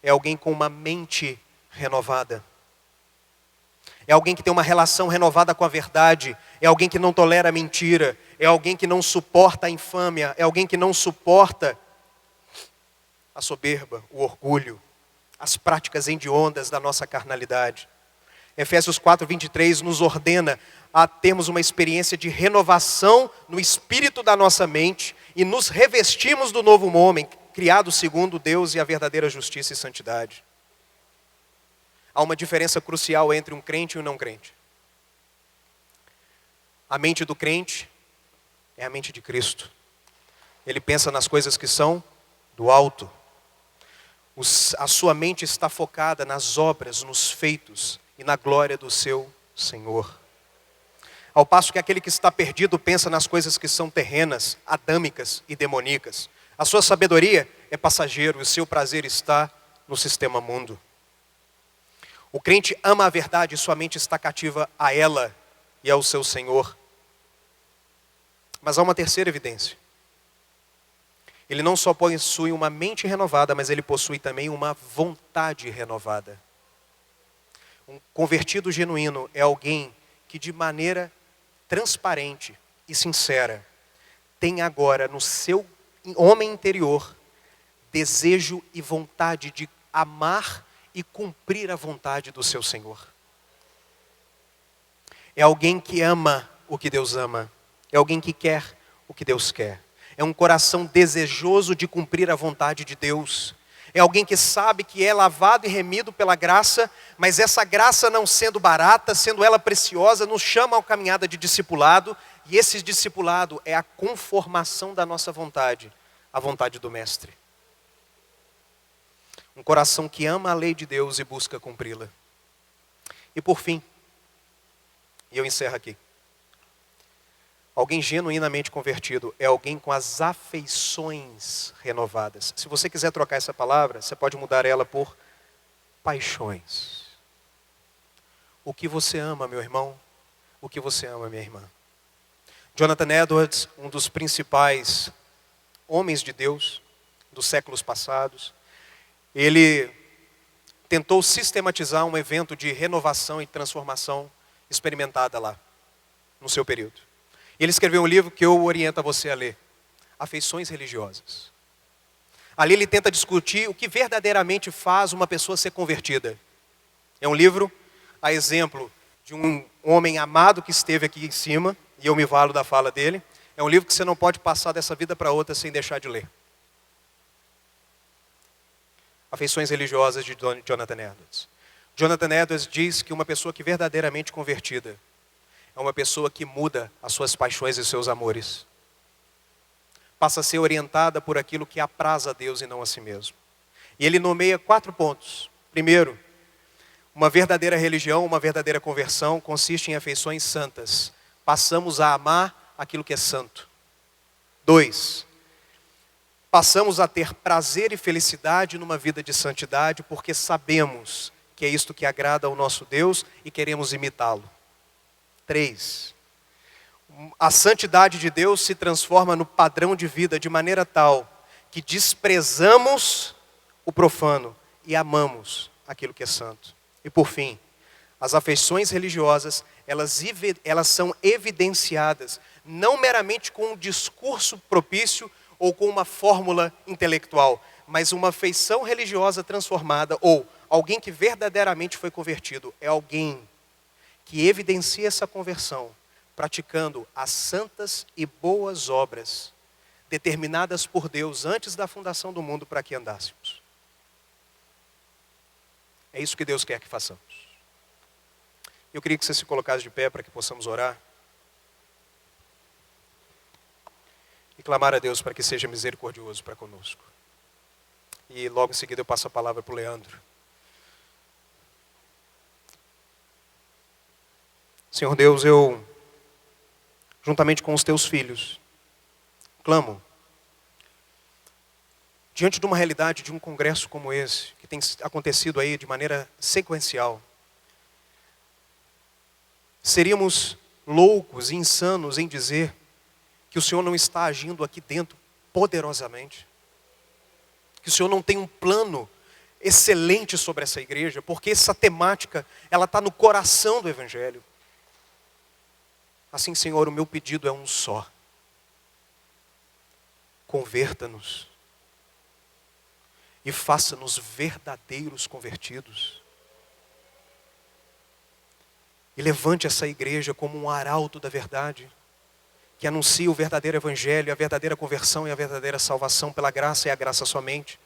é alguém com uma mente renovada. É alguém que tem uma relação renovada com a verdade. É alguém que não tolera a mentira. É alguém que não suporta a infâmia. É alguém que não suporta a soberba, o orgulho, as práticas hediondas da nossa carnalidade. Efésios 4:23 nos ordena a termos uma experiência de renovação no espírito da nossa mente e nos revestimos do novo homem, criado segundo Deus e a verdadeira justiça e santidade. Há uma diferença crucial entre um crente e um não crente. A mente do crente é a mente de Cristo. Ele pensa nas coisas que são do alto. A sua mente está focada nas obras, nos feitos e na glória do seu Senhor. Ao passo que aquele que está perdido pensa nas coisas que são terrenas, adâmicas e demoníacas. A sua sabedoria é passageiro e o seu prazer está no sistema mundo. O crente ama a verdade e sua mente está cativa a ela e ao seu Senhor. Mas há uma terceira evidência. Ele não só possui uma mente renovada, mas ele possui também uma vontade renovada. Um convertido genuíno é alguém que de maneira transparente e sincera tem agora no seu homem interior desejo e vontade de amar e cumprir a vontade do seu Senhor. É alguém que ama o que Deus ama. É alguém que quer o que Deus quer. É um coração desejoso de cumprir a vontade de Deus. É alguém que sabe que é lavado e remido pela graça, mas essa graça não sendo barata, sendo ela preciosa, nos chama à caminhada de discipulado, e esse discipulado é a conformação da nossa vontade à vontade do Mestre. Um coração que ama a lei de Deus e busca cumpri-la. E por fim, e eu encerro aqui. Alguém genuinamente convertido é alguém com as afeições renovadas. Se você quiser trocar essa palavra, você pode mudar ela por paixões. O que você ama, meu irmão? O que você ama, minha irmã? Jonathan Edwards, um dos principais homens de Deus dos séculos passados, ele tentou sistematizar um evento de renovação e transformação experimentada lá, no seu período. Ele escreveu um livro que eu oriento a você a ler, Afeições Religiosas. Ali ele tenta discutir o que verdadeiramente faz uma pessoa ser convertida. É um livro, a exemplo de um homem amado que esteve aqui em cima, e eu me valo da fala dele. É um livro que você não pode passar dessa vida para outra sem deixar de ler. Afeições Religiosas de Jonathan Edwards. Jonathan Edwards diz que uma pessoa que verdadeiramente convertida é uma pessoa que muda as suas paixões e seus amores. Passa a ser orientada por aquilo que apraz a Deus e não a si mesmo. E ele nomeia 4 pontos. Primeiro, uma verdadeira religião, uma verdadeira conversão consiste em afeições santas. Passamos a amar aquilo que é santo. 2, passamos a ter prazer e felicidade numa vida de santidade porque sabemos que é isto que agrada ao nosso Deus e queremos imitá-lo. 3, a santidade de Deus se transforma no padrão de vida de maneira tal que desprezamos o profano e amamos aquilo que é santo. E por fim, as afeições religiosas, elas são evidenciadas não meramente com um discurso propício ou com uma fórmula intelectual, mas uma afeição religiosa transformada ou alguém que verdadeiramente foi convertido é alguém que evidencia essa conversão, praticando as santas e boas obras, determinadas por Deus antes da fundação do mundo para que andássemos. É isso que Deus quer que façamos. Eu queria que você se colocasse de pé para que possamos orar. E clamar a Deus para que seja misericordioso para conosco. E logo em seguida eu passo a palavra para o Leandro. Senhor Deus, eu, juntamente com os teus filhos, clamo, diante de uma realidade de um congresso como esse, que tem acontecido aí de maneira sequencial, seríamos loucos e insanos em dizer que o Senhor não está agindo aqui dentro poderosamente, que o Senhor não tem um plano excelente sobre essa igreja, porque essa temática, ela está no coração do Evangelho. Assim, Senhor, o meu pedido é um só. Converta-nos e faça-nos verdadeiros convertidos. E levante essa igreja como um arauto da verdade, que anuncia o verdadeiro evangelho, a verdadeira conversão e a verdadeira salvação pela graça e a graça somente.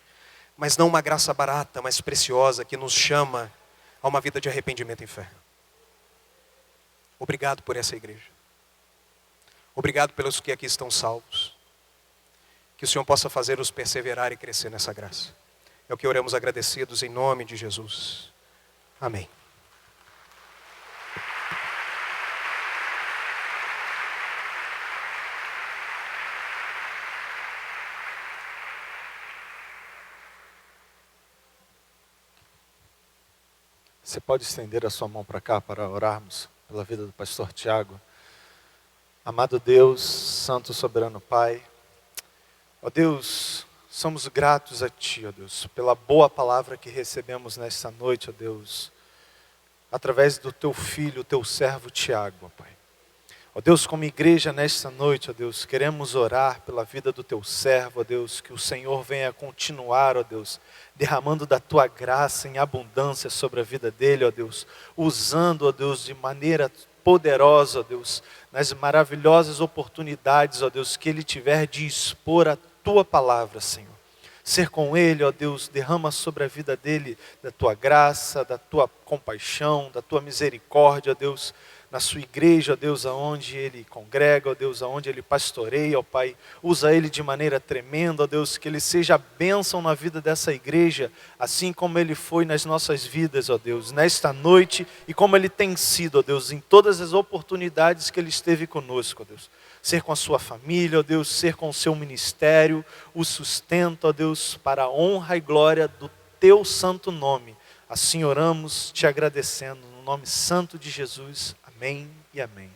Mas não uma graça barata, mas preciosa, que nos chama a uma vida de arrependimento e fé. Obrigado por essa igreja. Obrigado pelos que aqui estão salvos. Que o Senhor possa fazer-os perseverar e crescer nessa graça. É o que oramos agradecidos em nome de Jesus. Amém. Você pode estender a sua mão para cá para orarmos pela vida do pastor Tiago. Amado Deus, Santo Soberano Pai, ó Deus, somos gratos a Ti, ó Deus, pela boa palavra que recebemos nesta noite, ó Deus, através do Teu Filho, Teu servo Tiago, ó Pai. Ó Deus, como igreja nesta noite, ó Deus, queremos orar pela vida do Teu servo, ó Deus, que o Senhor venha continuar, ó Deus, derramando da Tua graça em abundância sobre a vida dele, ó Deus, usando, ó Deus, de maneira poderosa, ó Deus, nas maravilhosas oportunidades, ó Deus, que ele tiver de expor a Tua palavra, Senhor. Ser com ele, ó Deus, derrama sobre a vida dele da Tua graça, da Tua compaixão, da Tua misericórdia, ó Deus, na sua igreja, ó Deus, aonde ele congrega, ó Deus, aonde ele pastoreia, ó Pai, usa ele de maneira tremenda, ó Deus, que ele seja bênção na vida dessa igreja, assim como ele foi nas nossas vidas, ó Deus, nesta noite, e como ele tem sido, ó Deus, em todas as oportunidades que ele esteve conosco, ó Deus, ser com a sua família, ó Deus, ser com o seu ministério, o sustento, ó Deus, para a honra e glória do Teu santo nome, assim oramos, te agradecendo, no nome santo de Jesus. Amém e amém.